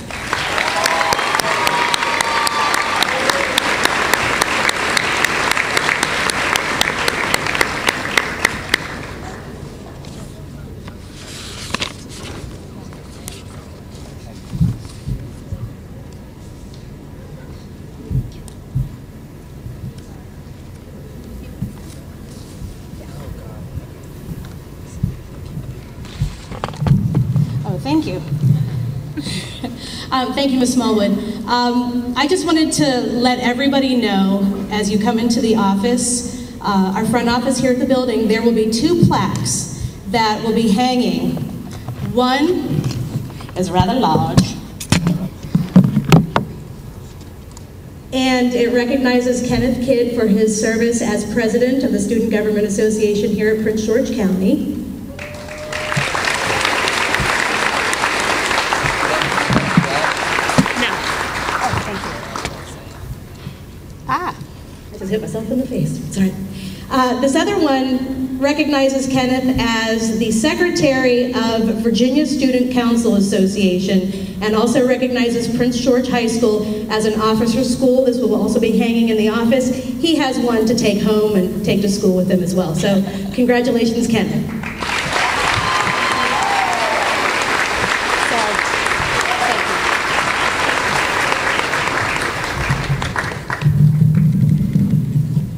Thank you. Thank you, Ms. Smallwood. I just wanted to let everybody know, as you come into the office, our front office here at the building, there will be 2 plaques that will be hanging. One is rather large, and it recognizes Kenneth Kidd for his service as president of the Student Government Association here at Prince George County. Hit myself in the face. Sorry. This other one recognizes Kenneth as the Secretary of Virginia Student Council Association, and also recognizes Prince George High School as an officer school. This will also be hanging in the office. He has one to take home and take to school with him as well. So congratulations, Kenneth.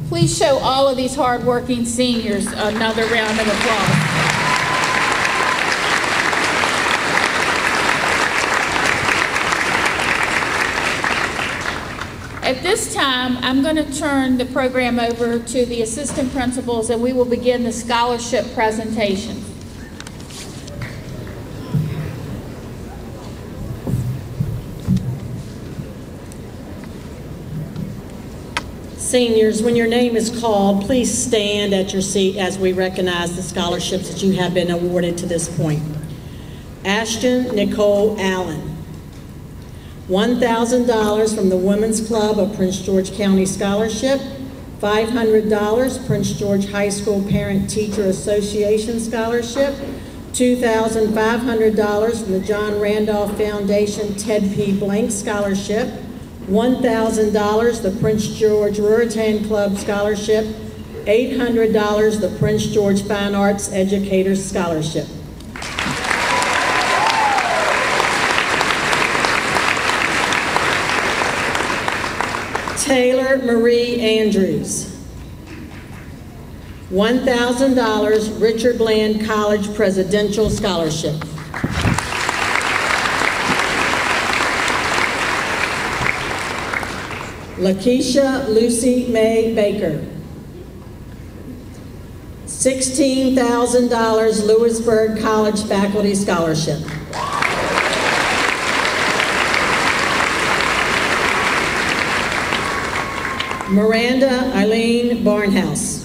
Please show all of these hardworking seniors another round of applause. At this time, I'm going to turn the program over to the assistant principals, and we will begin the scholarship presentation. Seniors, when your name is called, please stand at your seat as we recognize the scholarships that you have been awarded to this point. Ashton Nicole Allen, $1,000 from the Women's Club of Prince George County Scholarship, $500 Prince George High School Parent Teacher Association Scholarship, $2,500 from the John Randolph Foundation Ted P. Blank Scholarship, $1,000 the Prince George Ruritan Club Scholarship, $800 the Prince George Fine Arts Educators Scholarship. Taylor Marie Andrews, $1,000 Richard Bland College Presidential Scholarship. Lakeisha Lucy Mae Baker, $16,000 Lewisburg College Faculty Scholarship. Miranda Eileen Barnhouse,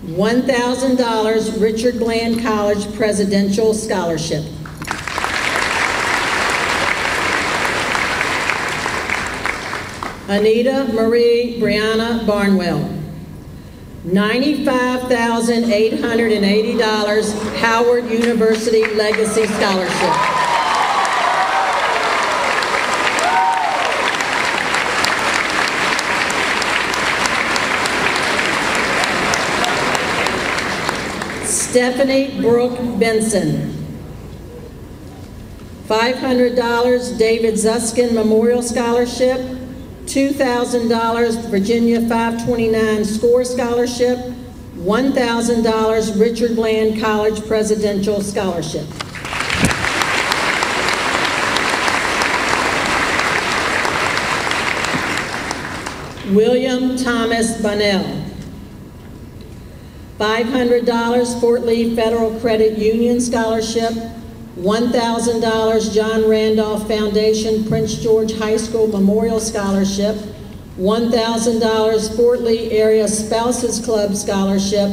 $1,000 Richard Bland College Presidential Scholarship. Anita Marie Brianna Barnwell, $95,880 Howard University Legacy Scholarship. Stephanie Brooke Benson, $500 David Zuskin Memorial Scholarship, $2,000 Virginia 529 Score Scholarship, $1,000 Richard Bland College Presidential Scholarship. William Thomas Bunnell, $500 Fort Lee Federal Credit Union Scholarship, $1,000 John Randolph Foundation Prince George High School Memorial Scholarship, $1,000 Fort Lee Area Spouses Club Scholarship,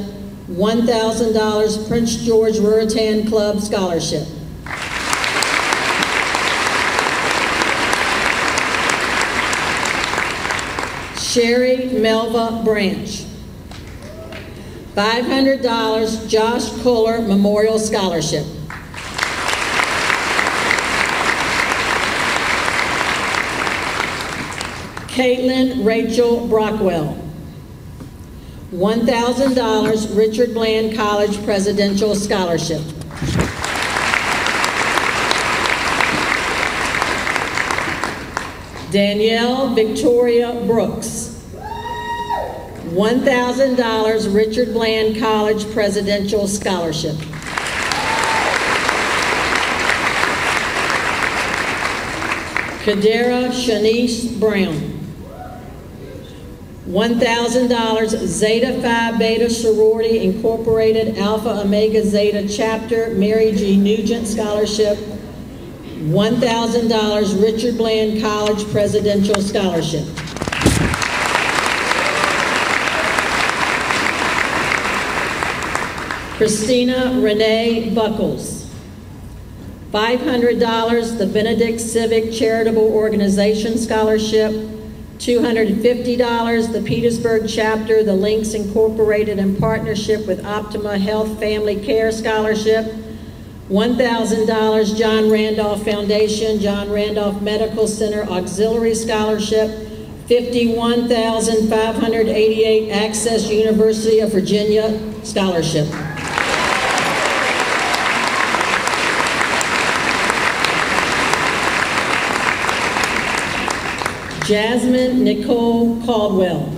$1,000 Prince George Ruritan Club Scholarship. Sherry Melva Branch. $500 Josh Kohler Memorial Scholarship. Caitlin Rachel Brockwell. $1,000 Richard Bland College Presidential Scholarship. Danielle Victoria Brooks. $1,000 Richard Bland College Presidential Scholarship. Kadera Shanice Brown. $1,000 Zeta Phi Beta Sorority Incorporated Alpha Omega Zeta Chapter Mary G. Nugent Scholarship. $1,000 Richard Bland College Presidential Scholarship. Christina Renee Buckles. $500 the Benedict Civic Charitable Organization Scholarship. $250 the Petersburg Chapter, the Links Incorporated in partnership with Optima Health Family Care Scholarship. $1,000 John Randolph Foundation, John Randolph Medical Center Auxiliary Scholarship. $51,588 Access University of Virginia Scholarship. Jasmine Nicole Caldwell.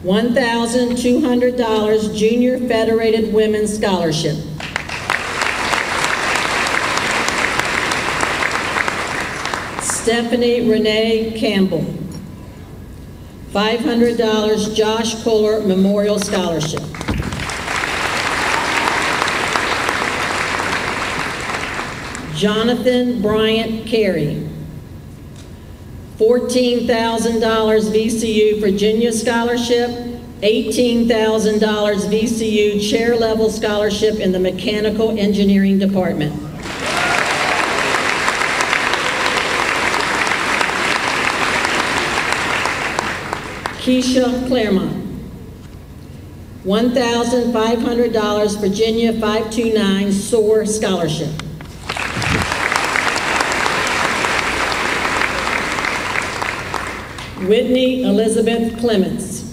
$1,200 Junior Federated Women's Scholarship. Stephanie Renee Campbell. $500 Josh Kohler Memorial Scholarship. Jonathan Bryant Carey. $14,000 VCU Virginia Scholarship, $18,000 VCU Chair Level Scholarship in the Mechanical Engineering Department. Keisha Claremont. $1,500 Virginia 529 SOAR Scholarship. Whitney Elizabeth Clements.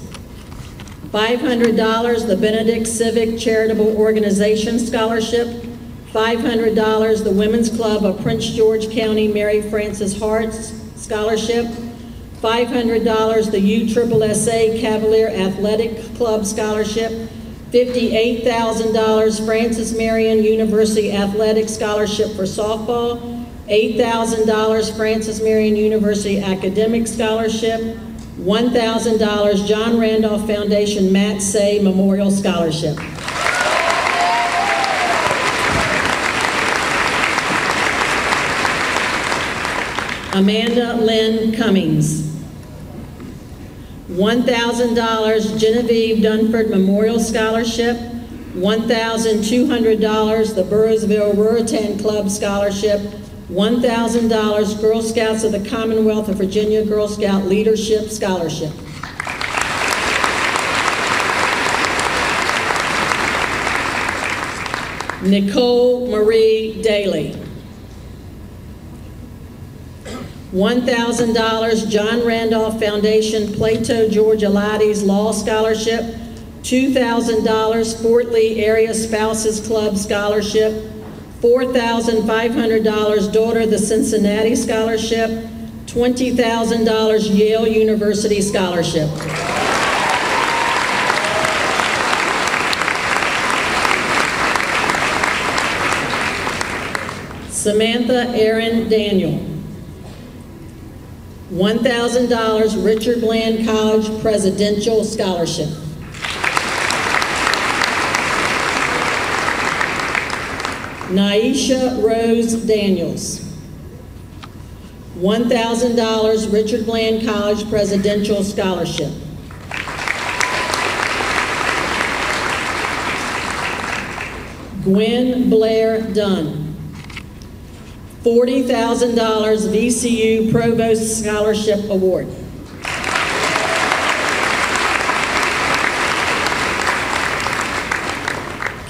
$500 the Benedict Civic Charitable Organization Scholarship. $500 the Women's Club of Prince George County Mary Frances Hart's Scholarship. $500 the USSSA Cavalier Athletic Club Scholarship. $58,000 Francis Marion University Athletic Scholarship for softball. $8,000 Francis Marion University Academic Scholarship. $1,000 John Randolph Foundation Matt Say Memorial Scholarship. Amanda Lynn Cummings. $1,000 Genevieve Dunford Memorial Scholarship. $1,200 the Burroughsville Ruritan Club Scholarship. $1,000 Girl Scouts of the Commonwealth of Virginia Girl Scout Leadership Scholarship. Nicole Marie Daly. $1,000 John Randolph Foundation Plato Georgia Ladies Law Scholarship. $2,000 Fort Lee Area Spouses Club Scholarship. $4,500 Daughter of the Cincinnati Scholarship. $20,000 Yale University Scholarship. Samantha Erin Daniel. $1,000 Richard Bland College Presidential Scholarship. Naisha Rose Daniels. $1,000 Richard Bland College Presidential Scholarship. Gwen Blair Dunn. $40,000 VCU Provost Scholarship Award.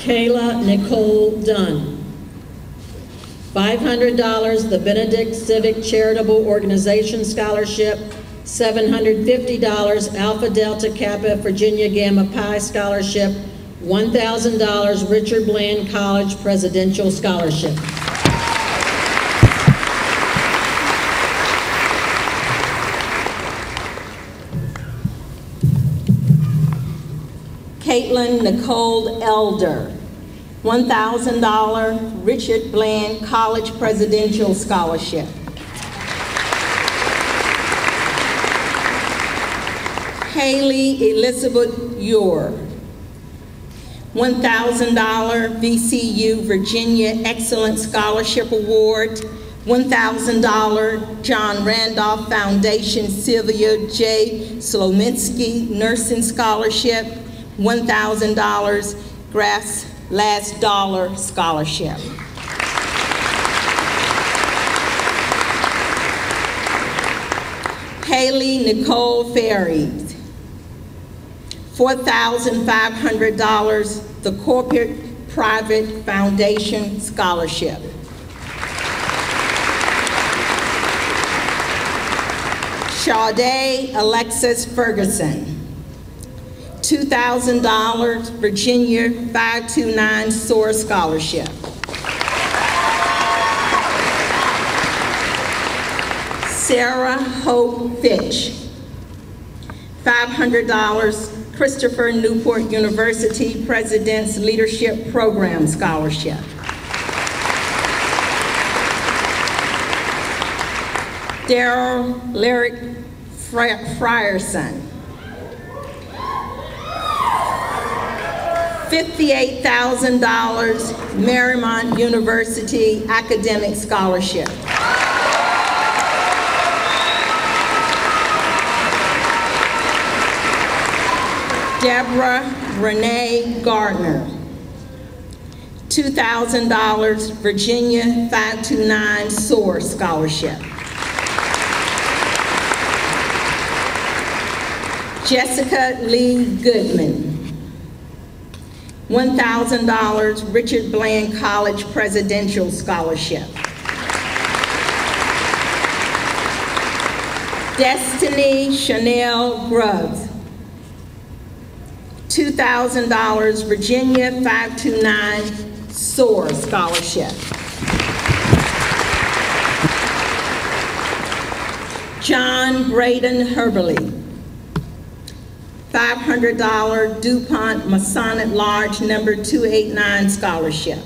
Kayla Nicole Dunn. $500, the Benedict Civic Charitable Organization Scholarship. $750, Alpha Delta Kappa Virginia Gamma Pi Scholarship. $1,000, Richard Bland College Presidential Scholarship. Caitlin Nicole Elder, $1,000 Richard Bland College Presidential Scholarship. Haley Elizabeth Ure, $1,000 VCU Virginia Excellent Scholarship Award. $1,000 John Randolph Foundation Sylvia J. Slominski Nursing Scholarship. $1,000 Grass Last Dollar Scholarship. Haley Nicole Ferry, $4,500 the Corporate Private Foundation Scholarship. Sade Alexis Ferguson, $2,000 Virginia 529 SOAR Scholarship. Sarah Hope Fitch, $500 Christopher Newport University President's Leadership Program Scholarship. Daryl Lyric Frierson, $58,000 Marymount University Academic Scholarship. Deborah Renee Gardner, $2,000 Virginia 529 SOAR Scholarship. Jessica Lee Goodman, $1,000 Richard Bland College Presidential Scholarship. Destiny Chanel Grubbs, $2,000 Virginia 529 SOAR Scholarship. John Braden Herberly, $500 DuPont Masonic Lodge number 289 Scholarship.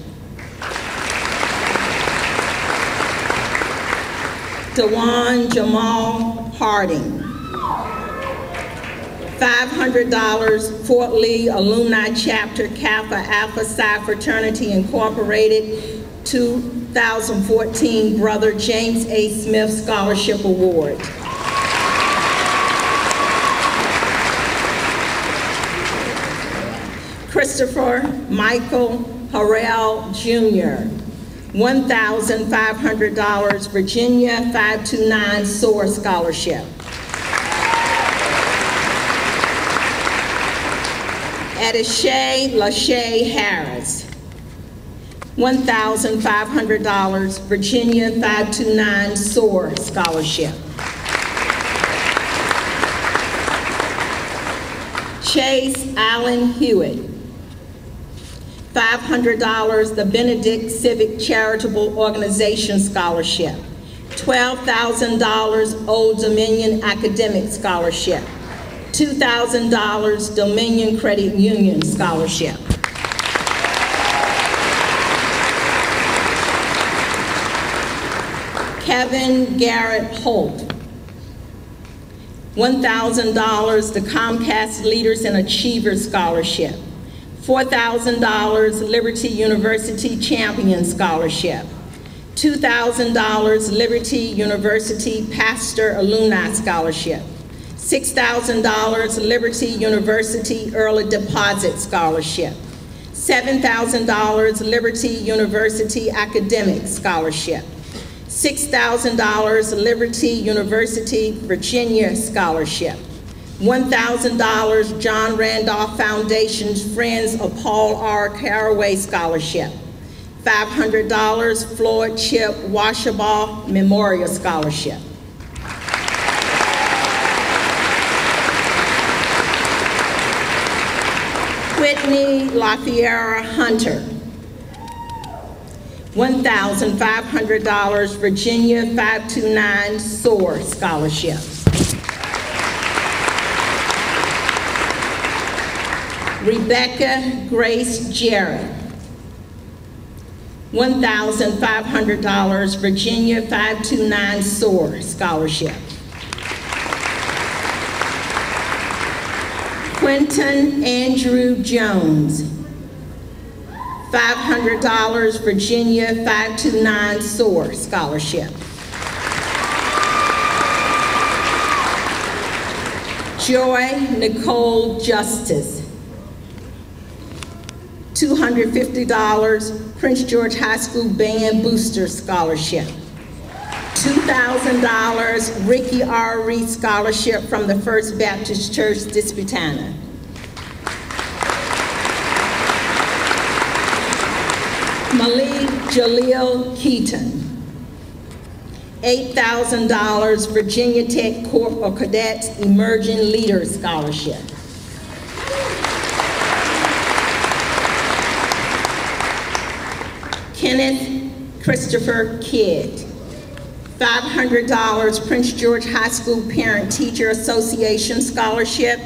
Dewan Jamal Harding, $500 Fort Lee Alumni Chapter Kappa Alpha Psi Fraternity Incorporated 2014 Brother James A. Smith Scholarship Award. Christopher Michael Harrell Jr., $1,500 Virginia 529 SOAR Scholarship. Adishay Lachey Harris, $1,500 Virginia 529 SOAR Scholarship. Chase Allen Hewitt, $500 the Benedict Civic Charitable Organization Scholarship. $12,000 Old Dominion Academic Scholarship. $2,000 Dominion Credit Union Scholarship. Kevin Garrett Holt, $1,000 the Comcast Leaders and Achievers Scholarship. $4,000 Liberty University Champion Scholarship. $2,000 Liberty University Pastor Alumni Scholarship. $6,000 Liberty University Early Deposit Scholarship. $7,000 Liberty University Academic Scholarship. $6,000 Liberty University Virginia Scholarship. $1,000 John Randolph Foundation's Friends of Paul R. Caraway Scholarship. $500 Floyd Chip Washabaugh Memorial Scholarship. Whitney LaFiera Hunter. $1,500 Virginia 529 SOAR Scholarship. Rebecca Grace Jarrett. $1,500 Virginia 529 SOAR Scholarship. Quentin Andrew Jones. $500 Virginia 529 SOAR Scholarship. Joy Nicole Justice. $250 Prince George High School Band Booster Scholarship. $2,000 Ricky R. Reed Scholarship from the First Baptist Church, Disputana. Malik Jaleel Keaton. $8,000 Virginia Tech Corps or Cadets Emerging Leaders Scholarship. Kenneth Christopher Kidd. $500 Prince George High School Parent Teacher Association Scholarship.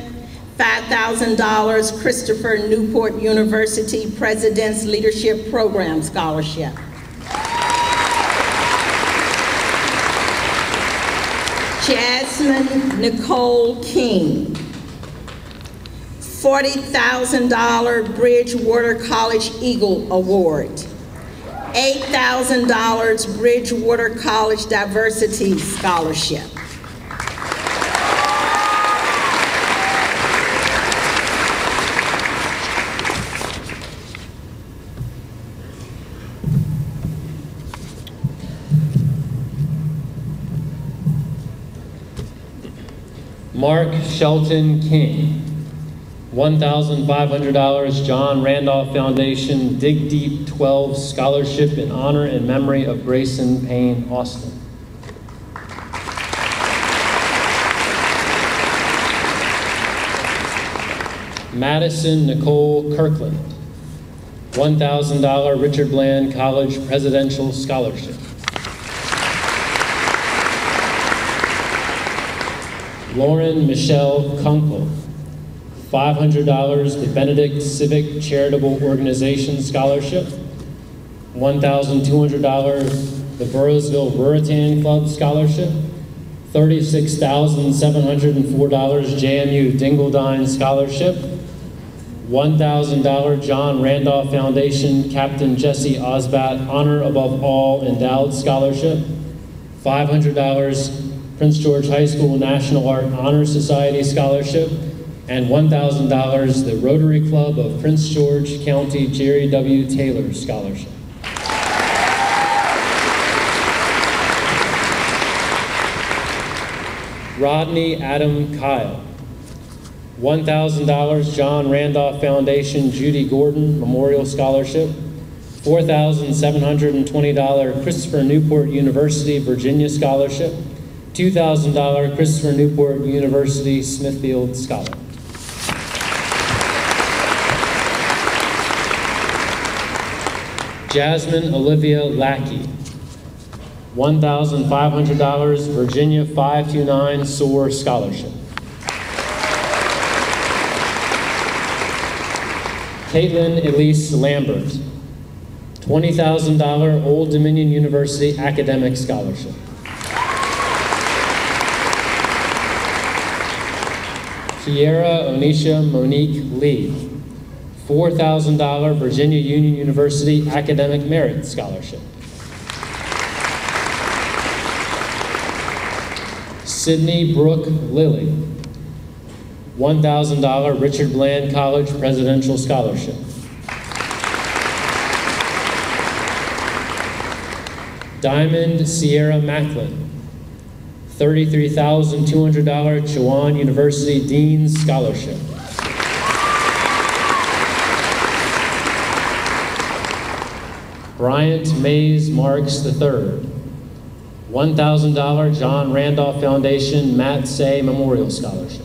$5,000 Christopher Newport University President's Leadership Program Scholarship. Jasmine Nicole King. $40,000 Bridgewater College Eagle Award. $8,000 Bridgewater College Diversity Scholarship. Mark Shelton King. $1,500 John Randolph Foundation Dig Deep 12 Scholarship in honor and memory of Grayson Payne Austin. Madison Nicole Kirkland. $1,000 Richard Bland College Presidential Scholarship. Lauren Michelle Kunkel. $500 the Benedict Civic Charitable Organization Scholarship. $1,200 the Burroughsville Ruritan Club Scholarship. $36,704 JMU Dingledine Scholarship. $1,000 John Randolph Foundation Captain Jesse Osbat Honor Above All Endowed Scholarship. $500 Prince George High School National Art Honor Society Scholarship, and $1,000 the Rotary Club of Prince George County Jerry W. Taylor Scholarship. Rodney Adam Kyle. $1,000 John Randolph Foundation Judy Gordon Memorial Scholarship. $4,720 Christopher Newport University Virginia Scholarship. $2,000 Christopher Newport University Smithfield Scholar. Jasmine Olivia Lackey. $1,500 Virginia 529 SOAR Scholarship. Caitlin Elise Lambert. $20,000 Old Dominion University Academic Scholarship. Kiera Onisha Monique Lee. $4,000 Virginia Union University Academic Merit Scholarship. Sydney Brooke Lilly. $1,000 Richard Bland College Presidential Scholarship. Diamond Sierra Macklin. $33,200 Chowan University Dean's Scholarship. Bryant Mays Marks III, $1,000 John Randolph Foundation Matt Say Memorial Scholarship.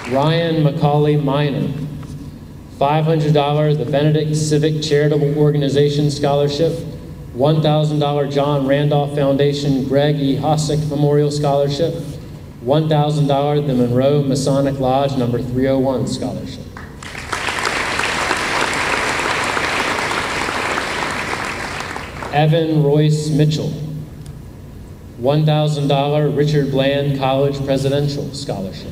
Ryan Macaulay Minor, $500 the Benedict Civic Charitable Organization Scholarship, $1,000 John Randolph Foundation Greg E. Hosick Memorial Scholarship, $1,000 the Monroe Masonic Lodge No. 301 Scholarship. Evan Royce Mitchell, $1,000 Richard Bland College Presidential Scholarship.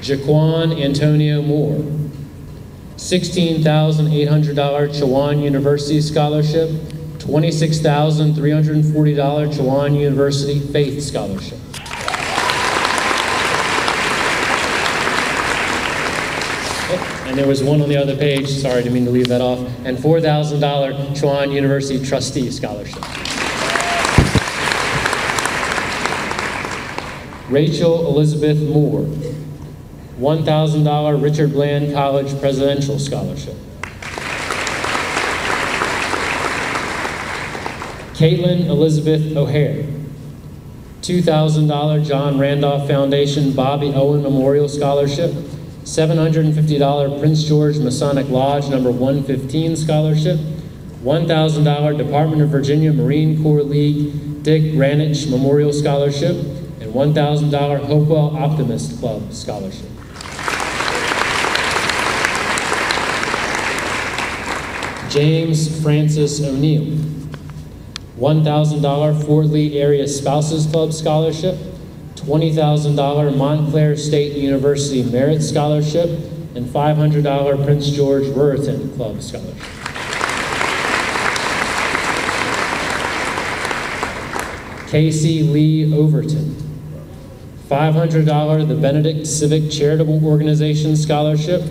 Jaquan Antonio Moore, $16,800 Chowan University Scholarship, $26,340 Chowan University Faith Scholarship. And there was one on the other page, sorry, didn't mean to leave that off, and $4,000 Chowan University Trustee Scholarship. Rachel Elizabeth Moore, $1,000 Richard Bland College Presidential Scholarship. Caitlin Elizabeth O'Hare, $2,000 John Randolph Foundation Bobby Owen Memorial Scholarship, $750 Prince George Masonic Lodge No. 115 Scholarship, $1,000 Department of Virginia Marine Corps League Dick Ranich Memorial Scholarship, and $1,000 Hopewell Optimist Club Scholarship. James Francis O'Neill, $1,000 Fort Lee Area Spouses Club Scholarship, $20,000 Montclair State University Merit Scholarship, and $500 Prince George Ruritan Club Scholarship. Casey Lee Overton, $500 the Benedict Civic Charitable Organization Scholarship,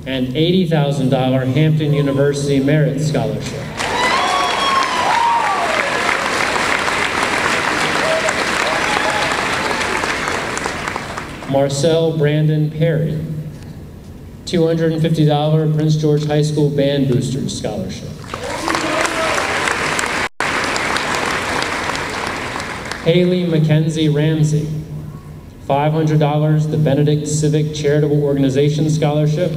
and $80,000 Hampton University Merit Scholarship. Marcel Brandon Perry, $250 Prince George High School Band Boosters Scholarship. Haley Mackenzie Ramsey, $500 the Benedict Civic Charitable Organization Scholarship,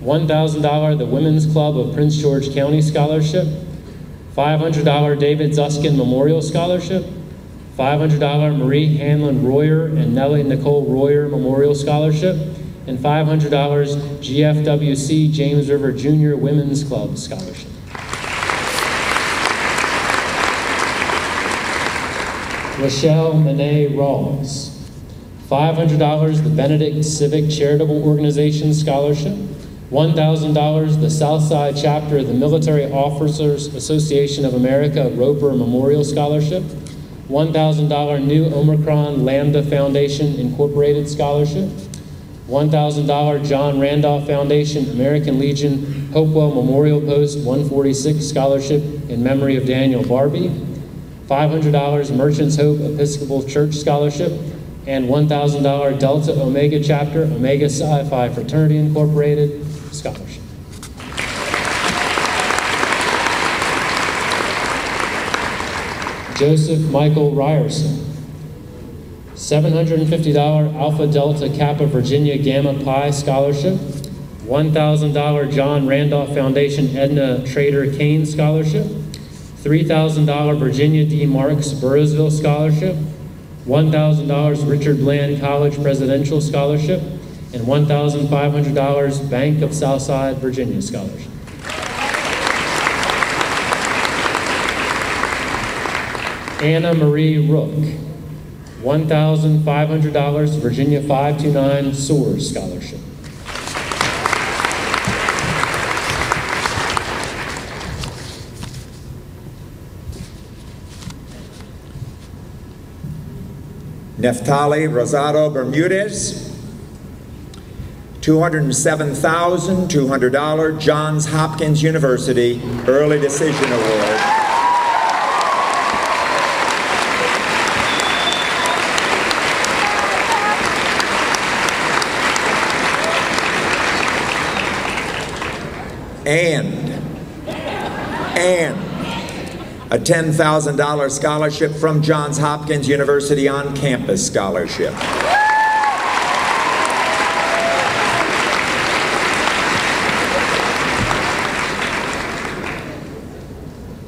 $1,000 the Women's Club of Prince George County Scholarship, $500 David Zuskin Memorial Scholarship, $500 Marie Hanlon Royer and Nellie Nicole Royer Memorial Scholarship, and $500 GFWC James River Junior Women's Club Scholarship. Rochelle Monet Rawls, $500 the Benedict Civic Charitable Organization Scholarship, $1,000 the Southside Chapter of the Military Officers Association of America Roper Memorial Scholarship, $1,000 New Omicron Lambda Foundation Incorporated Scholarship, $1,000 John Randolph Foundation American Legion Hopewell Memorial Post 146 Scholarship in memory of Daniel Barbie, $500 Merchants Hope Episcopal Church Scholarship, and $1,000 Delta Omega Chapter Omega Psi Phi Fraternity Incorporated Scholarship. Joseph Michael Ryerson, $750 Alpha Delta Kappa Virginia Gamma Pi Scholarship, $1,000 John Randolph Foundation Edna Trader Kane Scholarship, $3,000 Virginia D. Marks Burroughsville Scholarship, $1,000 Richard Bland College Presidential Scholarship, and $1,500 Bank of Southside Virginia Scholarship. Anna Marie Rook, $1,500 Virginia 529 Soars Scholarship. Neftali Rosado Bermudez, $207,200 Johns Hopkins University Early Decision Award. And a $10,000 scholarship from Johns Hopkins University on-campus scholarship.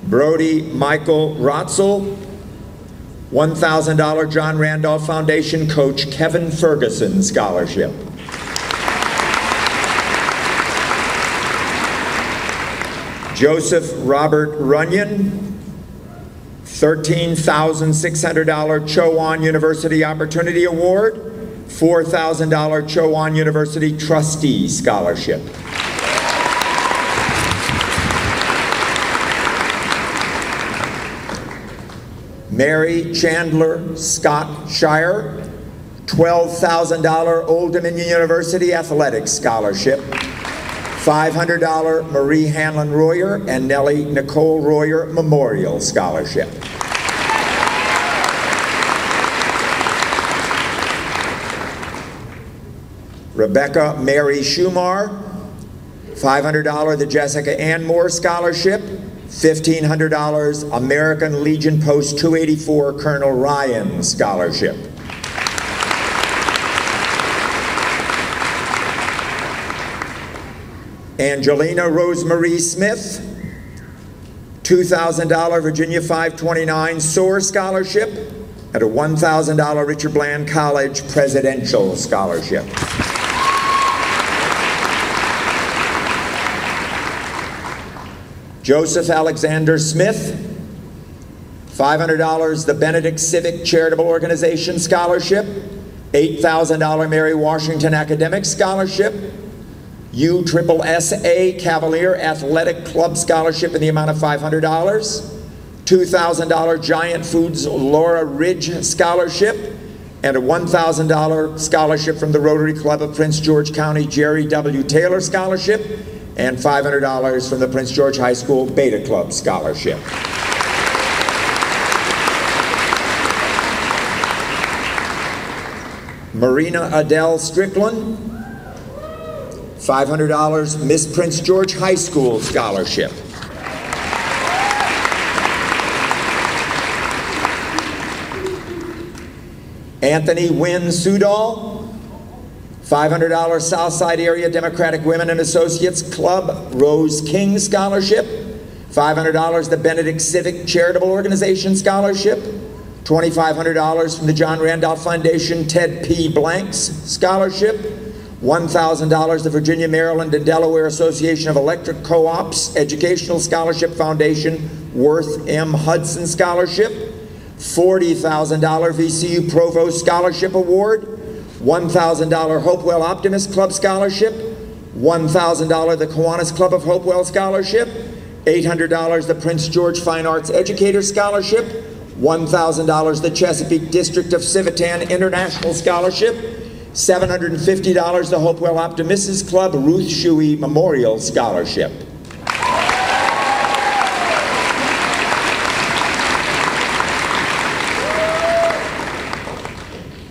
Brody Michael Rotzel, $1,000 John Randolph Foundation Coach Kevin Ferguson Scholarship. Joseph Robert Runyon, $13,600 Chowan University Opportunity Award, $4,000 Chowan University Trustee Scholarship. Mary Chandler Scott Shire, $12,000 Old Dominion University Athletics Scholarship. $500 Marie Hanlon Royer and Nellie Nicole Royer Memorial Scholarship. Rebecca Mary Schumar, $500 the Jessica Ann Moore Scholarship, $1,500 American Legion Post 284 Colonel Ryan Scholarship. Angelina Rosemarie Smith, $2,000 Virginia 529 SOAR Scholarship, and a $1,000 Richard Bland College Presidential Scholarship. Joseph Alexander Smith, $500 the Benedict Civic Charitable Organization Scholarship, $8,000 Mary Washington Academic Scholarship, USSSA Cavalier Athletic Club Scholarship in the amount of $500, $2,000 Giant Foods Laura Ridge Scholarship, and a $1,000 scholarship from the Rotary Club of Prince George County Jerry W. Taylor Scholarship, and $500 from the Prince George High School Beta Club Scholarship. Marina Adele Strickland, $500 Miss Prince George High School Scholarship. Anthony Wynn Sudol, $500 Southside Area Democratic Women and Associates Club Rose King Scholarship, $500 the Benedict Civic Charitable Organization Scholarship, $2,500 from the John Randolph Foundation Ted P. Blanks Scholarship, $1,000 the Virginia, Maryland, and Delaware Association of Electric Co-ops Educational Scholarship Foundation Worth M. Hudson Scholarship, $40,000 VCU Provost Scholarship Award, $1,000 Hopewell Optimist Club Scholarship, $1,000 the Kiwanis Club of Hopewell Scholarship, $800 the Prince George Fine Arts Educator Scholarship, $1,000 the Chesapeake District of Civitan International Scholarship, $750 the Hopewell Optimists Club Ruth Shuey Memorial Scholarship.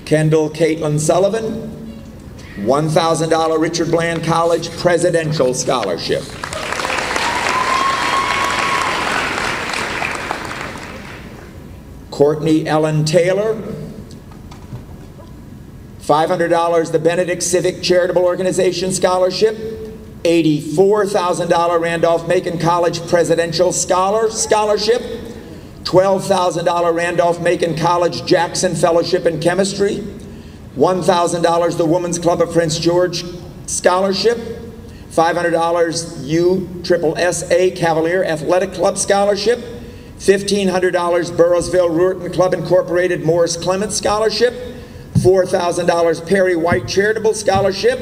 Kendall Caitlin Sullivan, $1,000 Richard Bland College Presidential Scholarship. Courtney Ellen Taylor, $500 the Benedict Civic Charitable Organization Scholarship, $84,000 Randolph-Macon College Presidential Scholarship, $12,000 Randolph-Macon College Jackson Fellowship in Chemistry, $1,000 the Women's Club of Prince George Scholarship, $500 USSSA Cavalier Athletic Club Scholarship, $1,500 Burroughsville Ruritan Club Incorporated Morris Clements Scholarship, $4,000 Perry White Charitable Scholarship,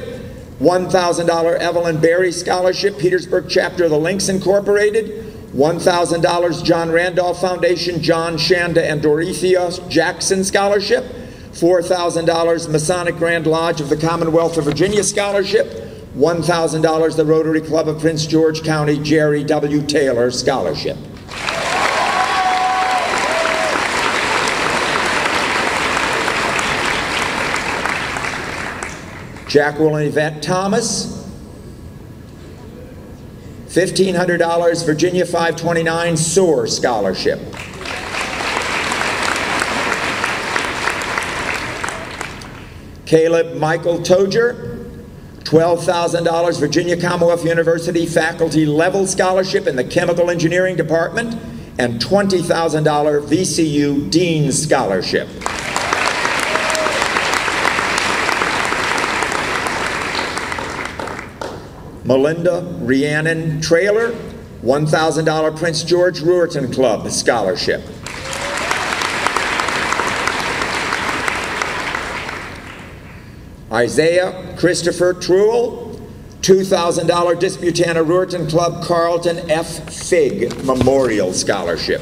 $1,000 Evelyn Berry Scholarship, Petersburg Chapter of the Lynx Incorporated, $1,000 John Randolph Foundation John Shanda and Dorothea Jackson Scholarship, $4,000 Masonic Grand Lodge of the Commonwealth of Virginia Scholarship, $1,000 the Rotary Club of Prince George County Jerry W. Taylor Scholarship. Jacqueline Yvette Thomas, $1,500 Virginia 529 SOAR Scholarship. Caleb Michael Toger, $12,000 Virginia Commonwealth University Faculty Level Scholarship in the Chemical Engineering Department, and $20,000 VCU Dean Scholarship. Melinda Rhiannon Traylor, $1,000 Prince George Ruerton Club Scholarship. Isaiah Christopher Truel, $2,000 Disputana Ruerton Club Carlton F. Figg Memorial Scholarship.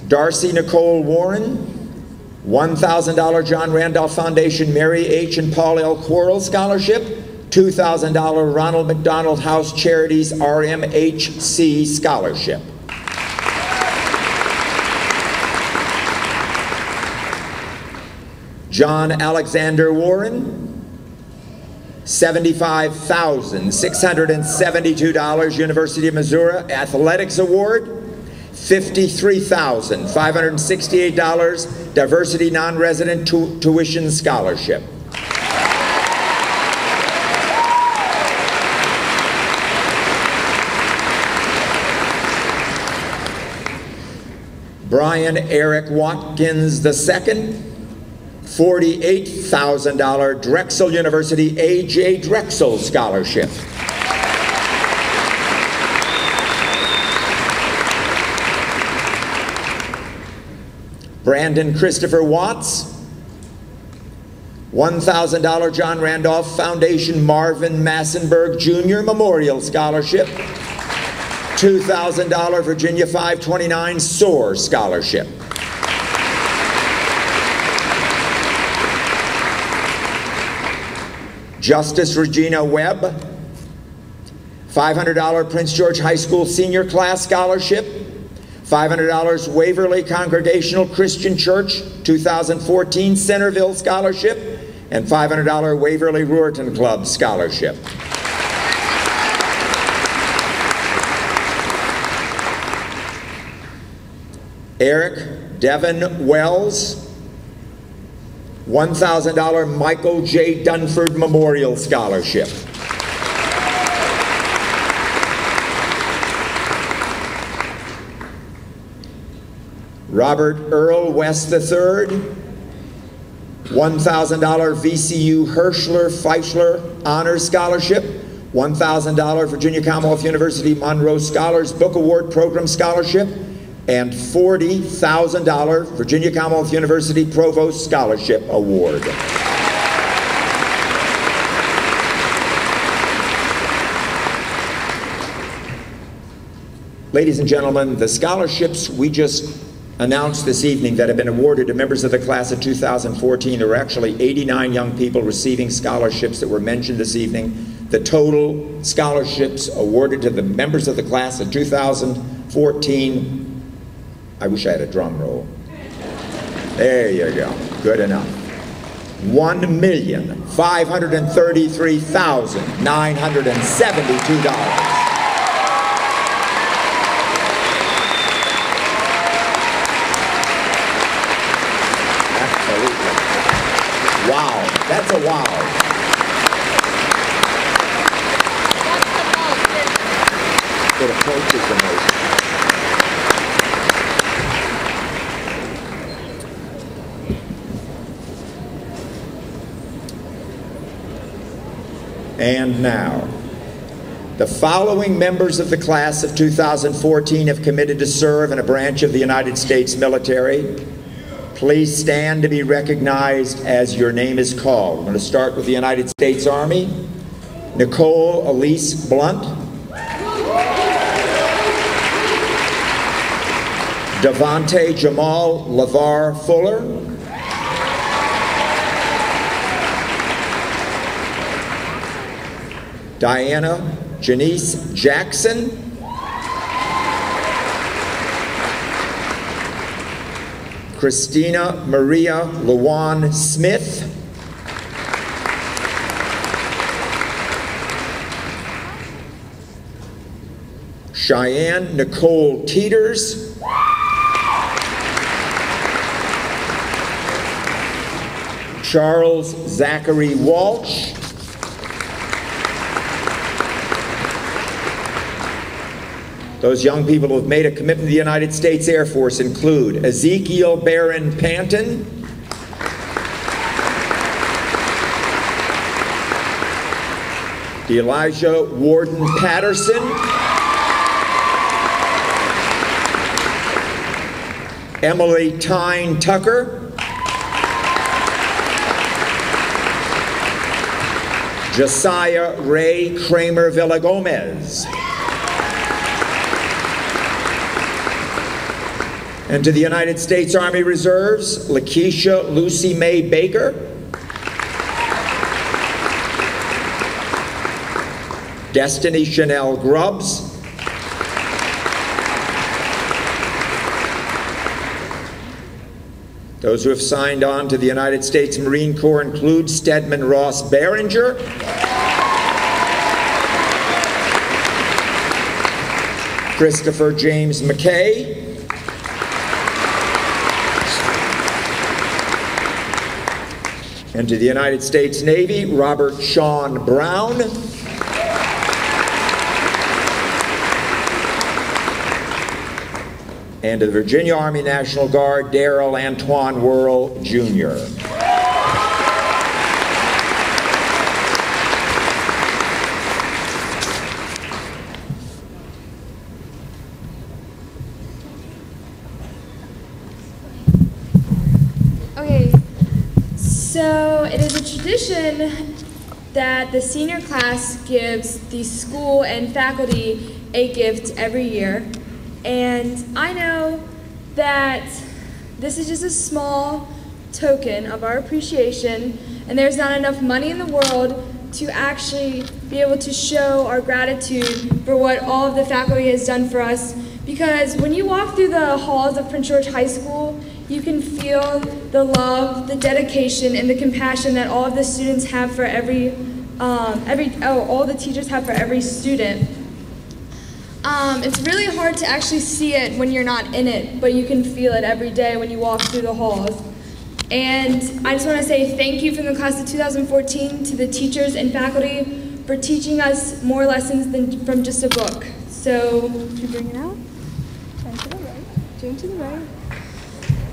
Darcy Nicole Warren, $1,000 John Randolph Foundation Mary H. and Paul L. Quarles Scholarship, $2,000 Ronald McDonald House Charities RMHC Scholarship. John Alexander Warren, $75,672 University of Missouri Athletics Award, $53,568 Diversity Non-Resident Tuition Scholarship. Brian Eric Watkins II, $48,000 Drexel University A.J. Drexel Scholarship. Brandon Christopher Watts, $1,000 John Randolph Foundation Marvin Massenberg Jr. Memorial Scholarship, $2,000 Virginia 529 SOAR Scholarship. Justice Regina Webb, $500 Prince George High School Senior Class Scholarship, $500 Waverly Congregational Christian Church 2014 Centerville Scholarship, and $500 Waverly Ruerton Club Scholarship. Eric Devin Wells, $1,000 Michael J. Dunford Memorial Scholarship. Robert Earl West III, $1,000 VCU Hirschler Feischler Honors Scholarship, $1,000 Virginia Commonwealth University Monroe Scholars Book Award Program Scholarship, and $40,000 Virginia Commonwealth University Provost Scholarship Award. Ladies and gentlemen, the scholarships we just announced this evening that have been awarded to members of the class of 2014, there were actually 89 young people receiving scholarships that were mentioned this evening. The total scholarships awarded to the members of the class of 2014, I wish I had a drum roll. There you go, good enough. $1,533,972. Wow, that's a wow. It approaches the most. And now, the following members of the class of 2014 have committed to serve in a branch of the United States military. Please stand to be recognized as your name is called. I'm going to start with the United States Army. Nicole Elise Blunt. Devontae Jamal LeVar Fuller. Diana Janice Jackson. Christina Maria Luan Smith. Cheyenne Nicole Teeters. Charles Zachary Walsh. Those young people who have made a commitment to the United States Air Force include Ezekiel Barron Panton, Elijah Warden Patterson, Emily Tyne Tucker, Josiah Ray Kramer Villagomez. And to the United States Army Reserves, Lakeisha Lucy Mae Baker, Destiny Chanel Grubbs, those who have signed on to the United States Marine Corps include Stedman Ross Behringer, Christopher James McKay, and to the United States Navy, Robert Sean Brown, and to the Virginia Army National Guard, Darrell Antoine Worrell, Jr. Okay, so it is a tradition that the senior class gives the school and faculty a gift every year. And I know that this is just a small token of our appreciation, and there's not enough money in the world to actually be able to show our gratitude for what all of the faculty has done for us. Because when you walk through the halls of Prince George High School, you can feel the love, the dedication, and the compassion that all of the students have for all the teachers have for every student. It's really hard to actually see it when you're not in it, but you can feel it every day when you walk through the halls. And I just want to say thank you from the class of 2014 to the teachers and faculty for teaching us more lessons than from just a book. So, should we bring it out? Turn to the right. Turn to the right.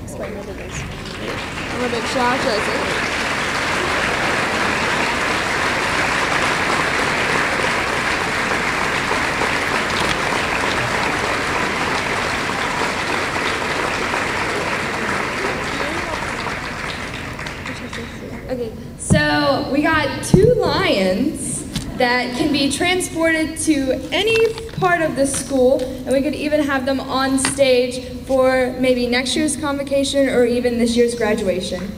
Explain what it is. A little bit short, Okay, so we got 2 lions that can be transported to any part of the school, and we could even have them on stage for maybe next year's convocation or even this year's graduation.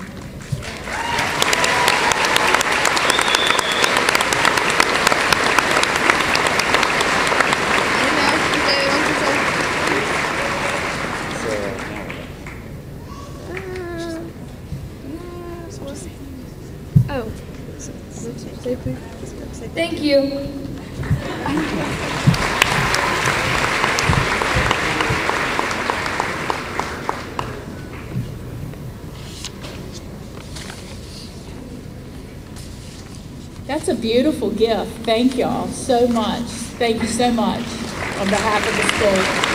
Oh, thank you. That's a beautiful gift. Thank y'all so much. Thank you so much on behalf of the school.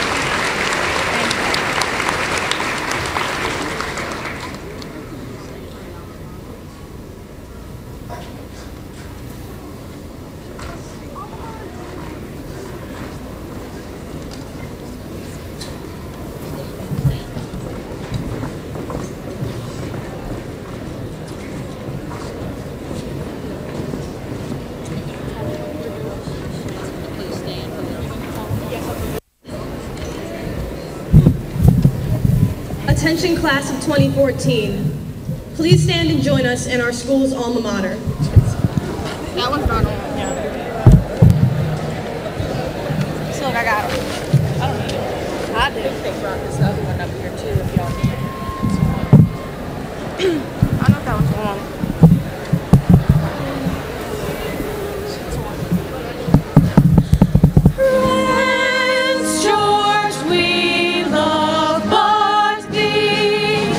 Attention class of 2014. Please stand and join us in our school's alma mater. That one's not on. Yeah. So look, I got it. I don't need it. I do. They brought this other one up here too if y'all need it. I know that one's on. Prince George, we love but thee.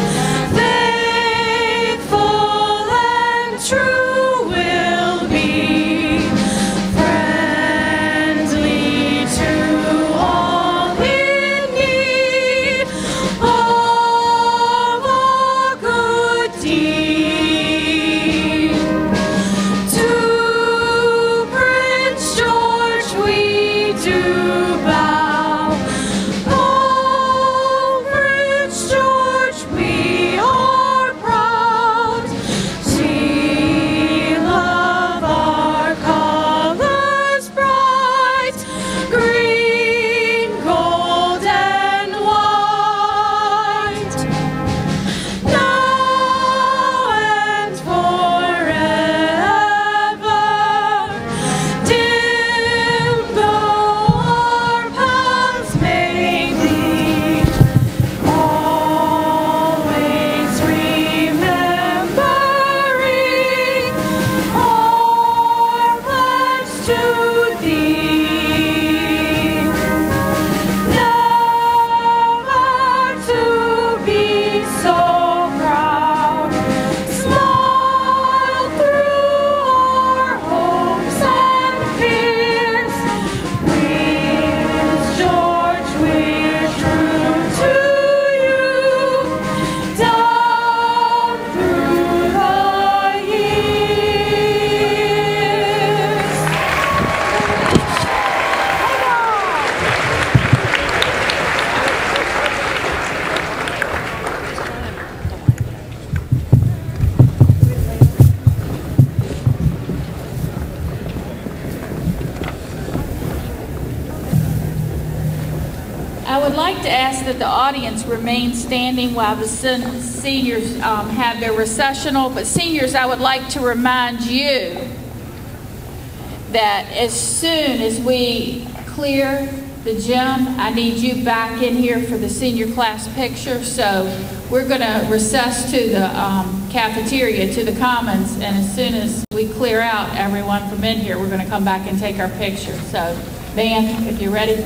Faithful and true will be. Friendly to all in need of a good deed. To Prince George we do bow. Oh, Prince George, we are proud. Seal of our colors bright, green, gold, and white. Now and forever, dim though our paths may be, always remembering our pledge to thee, never to be so proud. Smile through our hopes and fears. Prince George, we're true to you, down through the years. I would like to ask that the audience remain standing while the seniors have their recessional. But seniors, I would like to remind you that as soon as we clear the gym, I need you back in here for the senior class picture. So we're going to recess to the cafeteria, to the commons, and as soon as we clear out everyone from in here, we're going to come back and take our picture. So, band, if you're ready.